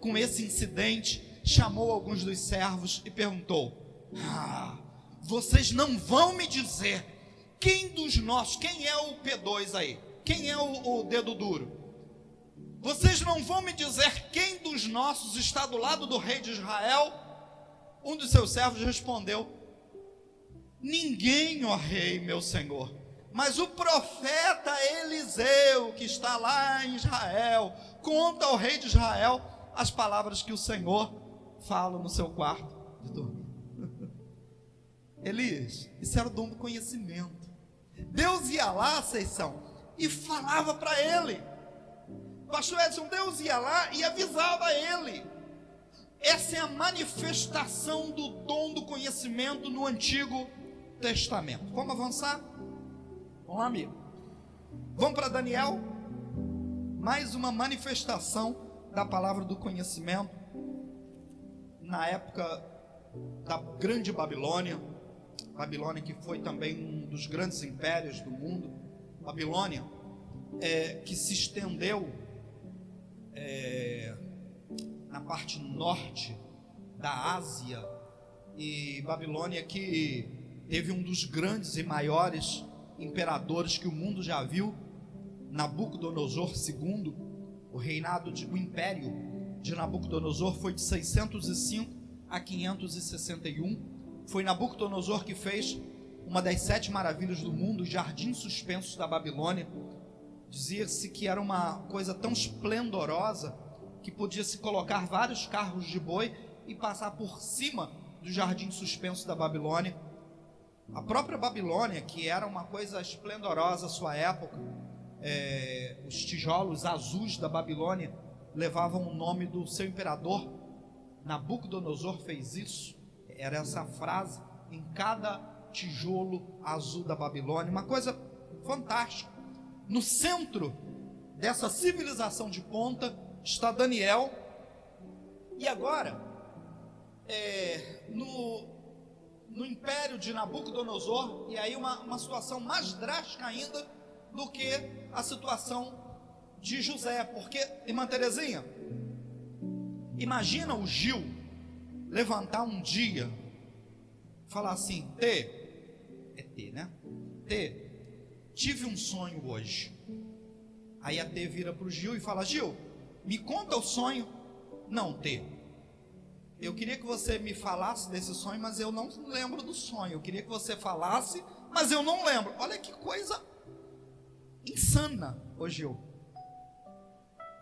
com esse incidente, chamou alguns dos servos e perguntou: vocês não vão me dizer quem dos nossos, quem é o P2 aí? Quem é o dedo duro? Vocês não vão me dizer quem dos nossos está do lado do rei de Israel? Um dos seus servos respondeu: ninguém, ó rei, meu senhor, mas o profeta Eliseu, que está lá em Israel, conta ao rei de Israel as palavras que o Senhor fala no seu quarto de dormir. Elias, isso era o dom do conhecimento. Deus ia lá, Seição, e falava para ele. Pastor Edson, Deus ia lá e avisava ele. Essa é a manifestação do dom do conhecimento no Antigo Testamento. Vamos avançar? Vamos lá, amigo. Vamos para Daniel. Mais uma manifestação da palavra do conhecimento na época da grande Babilônia. Babilônia, que foi também um dos grandes impérios do mundo. Babilônia, que se estendeu na parte norte da Ásia, e Babilônia que teve um dos grandes e maiores imperadores que o mundo já viu, Nabucodonosor II. O império de Nabucodonosor foi de 605 a 561. Foi Nabucodonosor que fez uma das 7 maravilhas do mundo, os jardins suspensos da Babilônia. Dizia-se que era uma coisa tão esplendorosa que podia se colocar vários carros de boi e passar por cima do jardim suspenso da Babilônia. A própria Babilônia, que era uma coisa esplendorosa à sua época, os tijolos azuis da Babilônia levavam o nome do seu imperador. Nabucodonosor fez isso. Era essa frase em cada tijolo azul da Babilônia, uma coisa fantástica. No centro dessa civilização de ponta está Daniel. E agora, no império de Nabucodonosor, e aí uma situação mais drástica ainda do que a situação de José, porque, irmã Terezinha, imagina o Gil levantar um dia, falar assim: né? Tive um sonho hoje. Aí a T vira para o Gil e fala: Gil, me conta o sonho. Não, eu queria que você me falasse desse sonho, mas eu não lembro do sonho. Eu queria que você falasse, mas eu não lembro. Olha que coisa insana, ô Gil.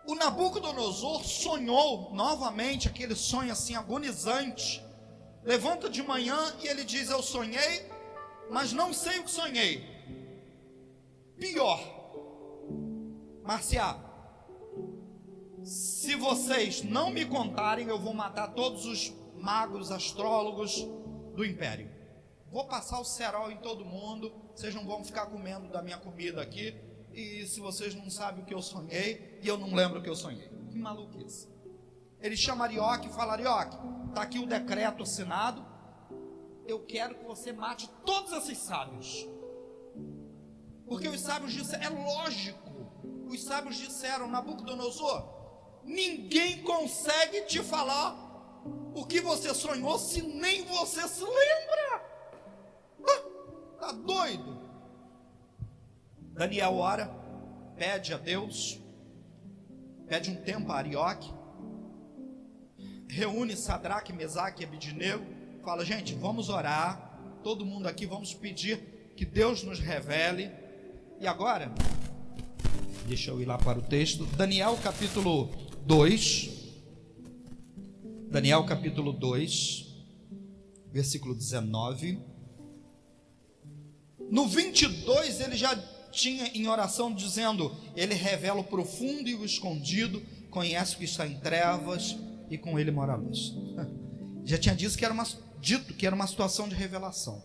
O Nabucodonosor sonhou novamente aquele sonho assim agonizante. Levanta de manhã e ele diz: eu sonhei, mas não sei o que sonhei. Pior, Marcia, se vocês não me contarem, eu vou matar todos os magos, astrólogos do império. Vou passar o cerol em todo mundo. Vocês não vão ficar comendo da minha comida aqui. E se vocês não sabem o que eu sonhei, e eu não lembro o que eu sonhei. Que maluquice. Ele chama Arioque e fala: Arioque, está aqui o decreto assinado. Eu quero que você mate todos esses sábios. Porque os sábios disseram, é lógico, os sábios disseram: Nabucodonosor, ninguém consegue te falar o que você sonhou se nem você se lembra. Tá doido? Daniel ora, pede a Deus, pede um tempo a Arioque, reúne Sadraque, Mesaque e Abednego, fala: gente, vamos orar, todo mundo aqui, vamos pedir que Deus nos revele. E agora, deixa eu ir lá para o texto, Daniel capítulo 2, versículo 19, no 22 ele já tinha em oração dizendo: ele revela o profundo e o escondido, conhece o que está em trevas, e com ele mora a luz. Já tinha dito que era uma situação de revelação.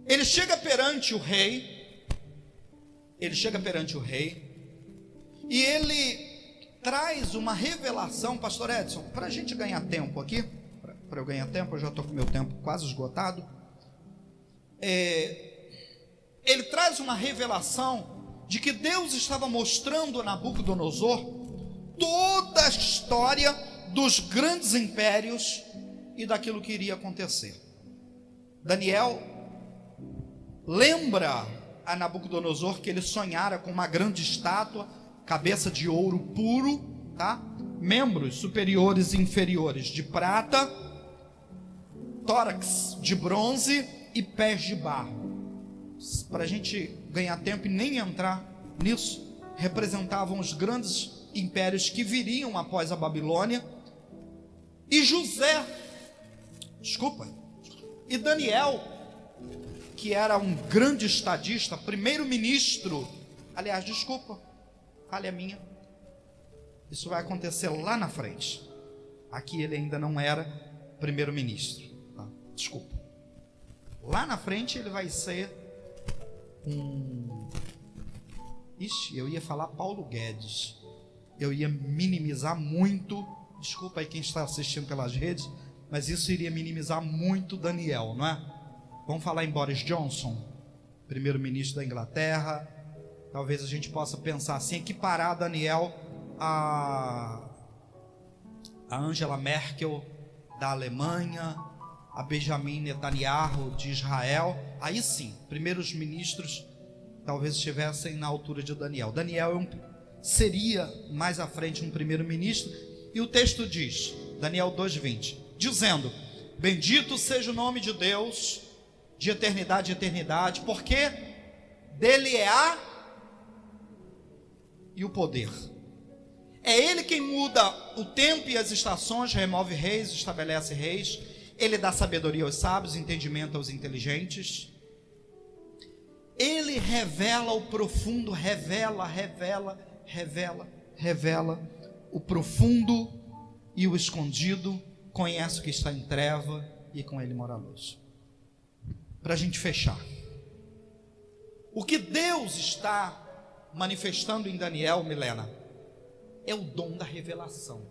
Ele chega perante o rei, e ele traz uma revelação. Pastor Edson, para a gente ganhar tempo aqui, para eu ganhar tempo, eu já estou com meu tempo quase esgotado, ele traz uma revelação de que Deus estava mostrando a Nabucodonosor toda a história dos grandes impérios e daquilo que iria acontecer. Daniel lembra a Nabucodonosor que ele sonhara com uma grande estátua, cabeça de ouro puro, tá? Membros superiores e inferiores de prata, tórax de bronze e pés de barro. Para a gente ganhar tempo e nem entrar nisso, representavam os grandes impérios que viriam após a Babilônia. E Daniel, que era um grande estadista, primeiro-ministro, aliás, falha minha, isso vai acontecer lá na frente, aqui ele ainda não era primeiro-ministro, tá? Lá na frente ele vai ser eu ia falar Paulo Guedes, eu ia minimizar muito, desculpa aí quem está assistindo pelas redes, mas isso iria minimizar muito Daniel, não é? Vamos falar em Boris Johnson, primeiro-ministro da Inglaterra. Talvez a gente possa pensar assim, equiparar Daniel a Angela Merkel da Alemanha, a Benjamin Netanyahu de Israel. Aí sim, primeiros ministros talvez estivessem na altura de Daniel. Daniel seria mais à frente um primeiro-ministro. E o texto diz, Daniel 2:20, dizendo: bendito seja o nome de Deus de eternidade em eternidade, porque dele é e o poder. É ele quem muda o tempo e as estações, remove reis, estabelece reis. Ele dá sabedoria aos sábios, entendimento aos inteligentes. Ele revela o profundo, revela o profundo e o escondido, conhece o que está em treva e com ele mora a luz. Para a gente fechar, o que Deus está manifestando em Daniel, Milena, é o dom da revelação.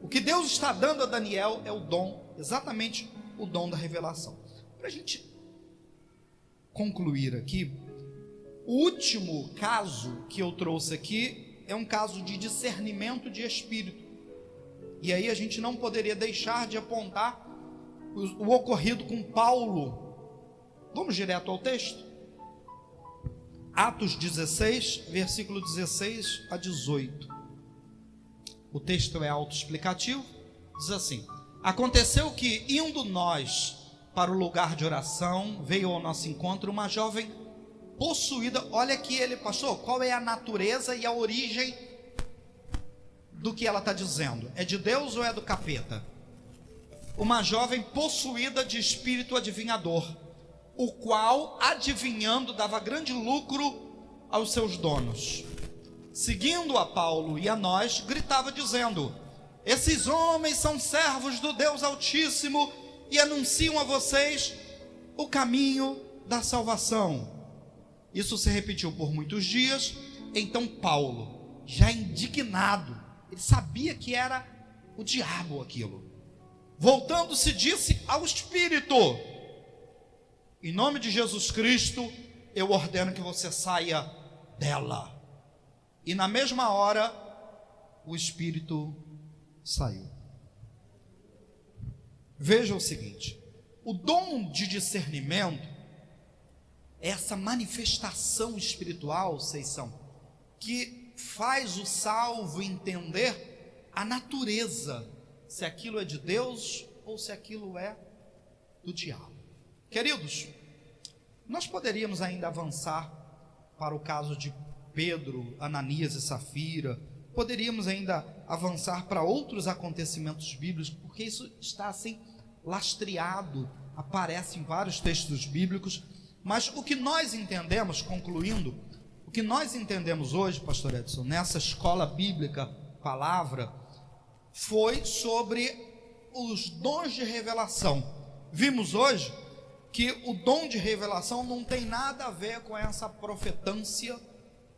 O que Deus está dando a Daniel é o dom, exatamente o dom da revelação. Para a gente concluir aqui, o último caso que eu trouxe aqui é um caso de discernimento de espírito. E aí a gente não poderia deixar de apontar o ocorrido com Paulo. Vamos direto ao texto? Atos 16, versículo 16 a 18. O texto é autoexplicativo, diz assim: aconteceu que, indo nós para o lugar de oração, veio ao nosso encontro uma jovem possuída. Olha aqui ele, pastor, qual é a natureza e a origem do que ela está dizendo? É de Deus ou é do capeta? Uma jovem possuída de espírito adivinhador, o qual, adivinhando, dava grande lucro aos seus donos. Seguindo a Paulo e a nós, gritava dizendo: esses homens são servos do Deus Altíssimo e anunciam a vocês o caminho da salvação. Isso se repetiu por muitos dias. Então Paulo, já indignado, ele sabia que era o diabo aquilo, voltando-se, disse ao espírito: em nome de Jesus Cristo, eu ordeno que você saia dela. E na mesma hora, o espírito saiu. Veja o seguinte: o dom de discernimento essa manifestação espiritual, vocês são, que faz o salvo entender a natureza, se aquilo é de Deus ou se aquilo é do diabo. Queridos, nós poderíamos ainda avançar para o caso de Pedro, Ananias e Safira, poderíamos ainda avançar para outros acontecimentos bíblicos, porque isso está assim lastreado, aparece em vários textos bíblicos, mas o que nós entendemos, concluindo, o que nós entendemos hoje, pastor Edson, nessa escola bíblica, palavra, foi sobre os dons de revelação. Vimos hoje que o dom de revelação não tem nada a ver com essa profetância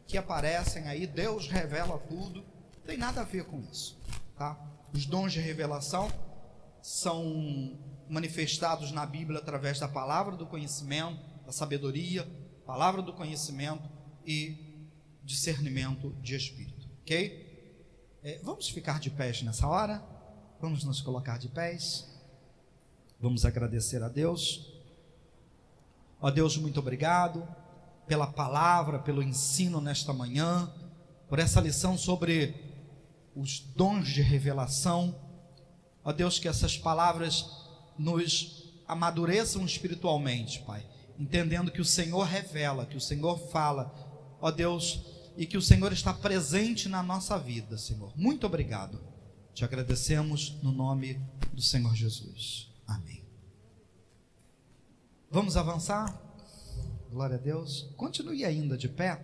que aparecem aí, Deus revela tudo, não tem nada a ver com isso, tá? Os dons de revelação são manifestados na Bíblia através da palavra do conhecimento, da sabedoria, palavra do conhecimento e discernimento de espírito, ok? Vamos ficar de pés nessa hora, vamos nos colocar de pés, vamos agradecer a Deus. Ó Deus, muito obrigado pela palavra, pelo ensino nesta manhã, por essa lição sobre os dons de revelação. Ó Deus, que essas palavras nos amadureçam espiritualmente, Pai, entendendo que o Senhor revela, que o Senhor fala, ó Deus, e que o Senhor está presente na nossa vida, Senhor. Muito obrigado. Te agradecemos no nome do Senhor Jesus. Amém. Vamos avançar? Glória a Deus. Continue ainda de pé.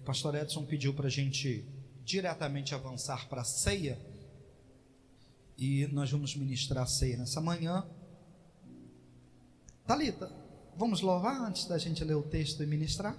Pastor Edson pediu para a gente diretamente avançar para a ceia, e nós vamos ministrar a ceia nessa manhã. Thalita, vamos louvar antes da gente ler o texto e ministrar?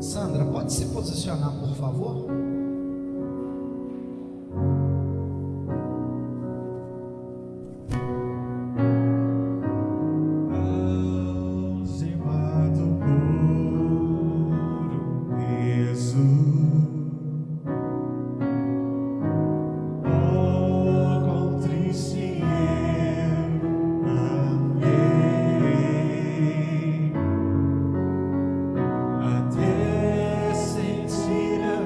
Sandra, pode se posicionar, por favor? Até sentir a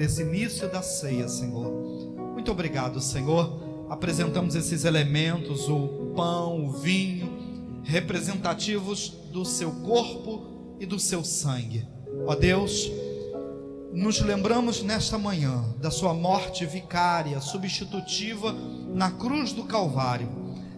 nesse início da ceia, Senhor. Muito obrigado, Senhor. Apresentamos esses elementos, o pão, o vinho, representativos do seu corpo e do seu sangue. Ó Deus, nos lembramos nesta manhã da sua morte vicária, substitutiva na cruz do Calvário.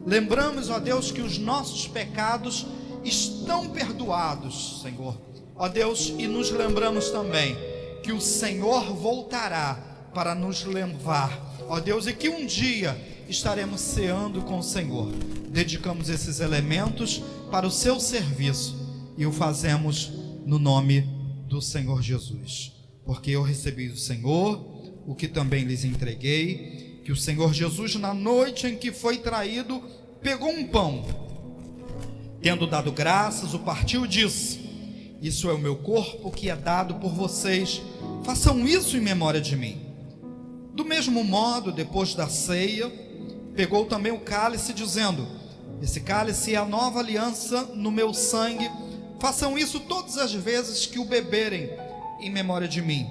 Lembramos, ó Deus, que os nossos pecados estão perdoados, Senhor. Ó Deus, e nos lembramos também que o Senhor voltará para nos levar, ó Deus, e que um dia estaremos ceando com o Senhor. Dedicamos esses elementos para o seu serviço e o fazemos no nome do Senhor Jesus. Porque eu recebi do Senhor o que também lhes entreguei, que o Senhor Jesus, na noite em que foi traído, pegou um pão, tendo dado graças, o partiu e disse: isso é o meu corpo que é dado por vocês, façam isso em memória de mim. Do mesmo modo, depois da ceia, pegou também o cálice, dizendo: esse cálice é a nova aliança no meu sangue, façam isso todas as vezes que o beberem em memória de mim.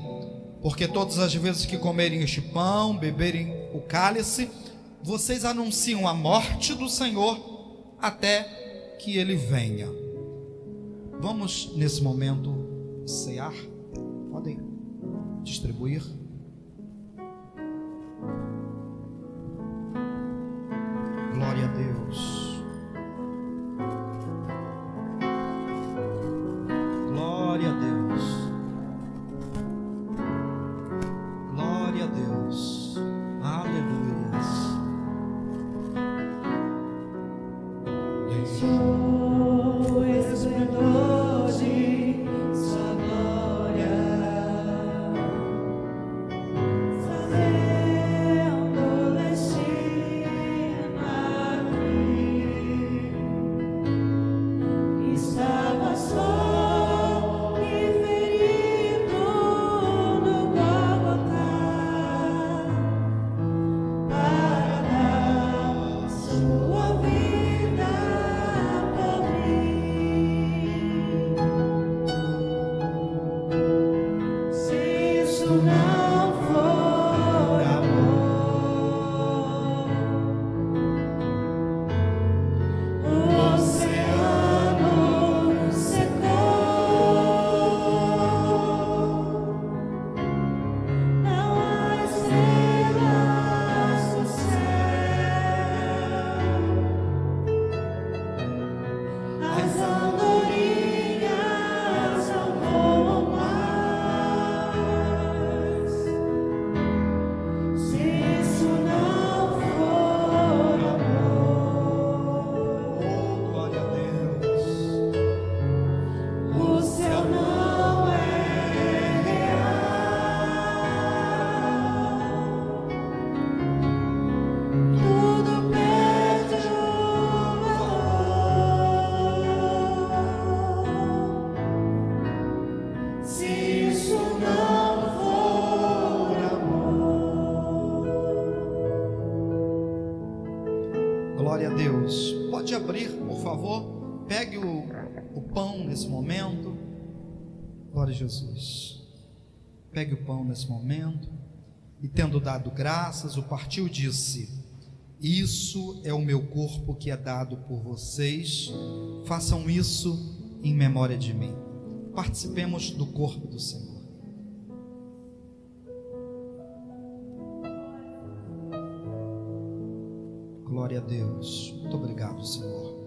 Porque todas as vezes que comerem este pão, beberem o cálice, vocês anunciam a morte do Senhor até que ele venha. Vamos nesse momento cear. Podem distribuir. Glória a Deus. Glória a Deus. Glória a Deus. Aleluia. O esplendor de sua glória, fazendo destino aqui. Estava só e ferido no Gólgota, para dar sua vida por mim. Se isso não for amor, o oceano secou, não há estrelas no céu, as andorinhas não voam mais. Se isso não for amor, Glória a Deus. o céu não é real, tudo perde o valor. Se isso não for amor. Glória a Deus. Pode abrir, por favor. Pegue o pão nesse momento. Glória a Jesus. Pegue o pão nesse momento. E tendo dado graças, o partiu e disse: isso é o meu corpo que é dado por vocês. Façam isso em memória de mim. Participemos do corpo do Senhor. Glória a Deus. Muito obrigado, Senhor.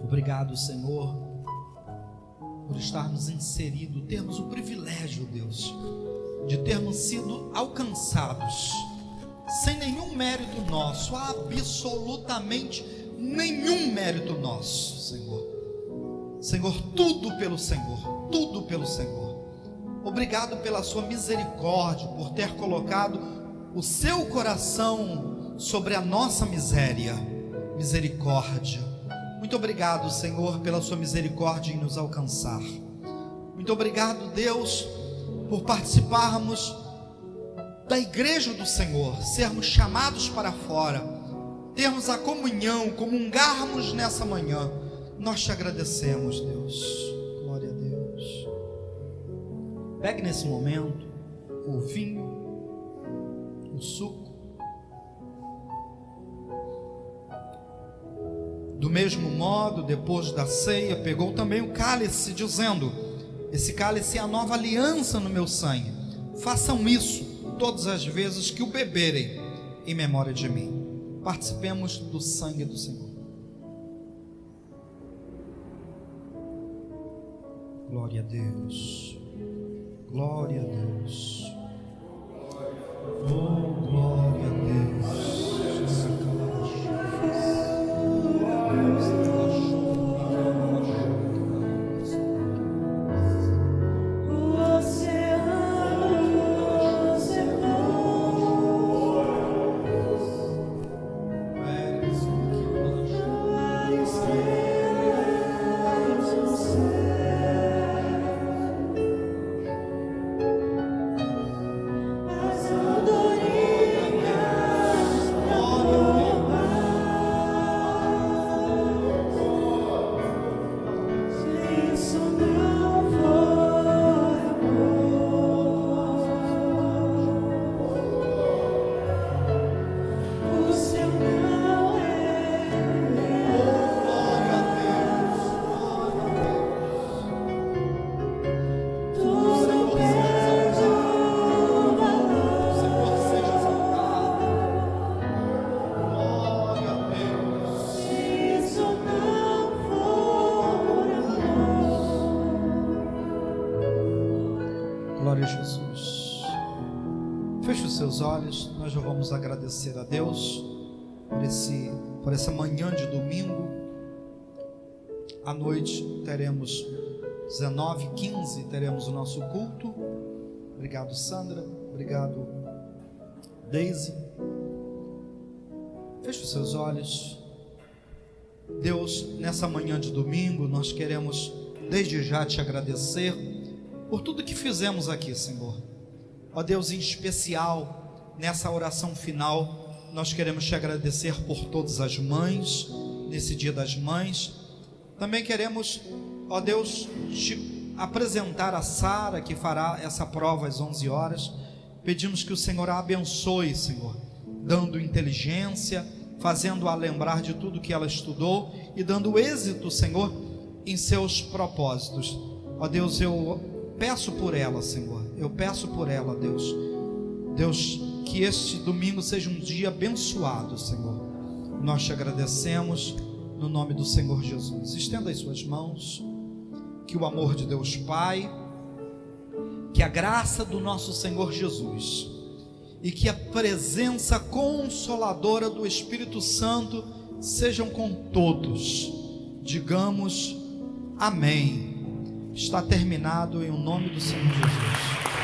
Obrigado, Senhor, por estarmos inseridos, termos o privilégio, Deus, de termos sido alcançados sem nenhum mérito nosso, absolutamente nenhum mérito nosso, Senhor. Senhor, tudo pelo Senhor, tudo pelo Senhor. Obrigado pela sua misericórdia, por ter colocado o seu coração sobre a nossa miséria. Misericórdia. Muito obrigado, Senhor, pela sua misericórdia em nos alcançar. Muito obrigado, Deus, por participarmos da igreja do Senhor, sermos chamados para fora, termos a comunhão, comungarmos nessa manhã. Nós te agradecemos, Deus. Glória a Deus. Pegue nesse momento o vinho, o suco. Do mesmo modo, depois da ceia, pegou também o cálice, dizendo: esse cálice é a nova aliança no meu sangue. Façam isso todas as vezes que o beberem, em memória de mim. Participemos do sangue do Senhor. Glória a Deus. Glória a Deus. Oh, glória a Deus. Glória a Jesus. Feche os seus olhos. Nós já vamos agradecer a Deus por essa manhã de domingo. À noite teremos 19h15, teremos o nosso culto. Obrigado, Sandra. Obrigado, Daisy. Feche os seus olhos. Deus, nessa manhã de domingo, nós queremos desde já te agradecer por tudo que fizemos aqui, Senhor. Ó Deus, em especial, nessa oração final, nós queremos te agradecer por todas as mães, nesse dia das mães. Também queremos, ó Deus, te apresentar a Sara, que fará essa prova às 11 horas. Pedimos que o Senhor a abençoe, Senhor, dando inteligência, fazendo-a lembrar de tudo que ela estudou e dando êxito, Senhor, em seus propósitos. Ó Deus, eu peço por ela, Senhor, eu peço por ela, Deus, que este domingo seja um dia abençoado, Senhor. Nós te agradecemos no nome do Senhor Jesus. Estenda as suas mãos. Que o amor de Deus Pai, que a graça do nosso Senhor Jesus e que a presença consoladora do Espírito Santo sejam com todos. Digamos amém. Está terminado em nome do Senhor Jesus.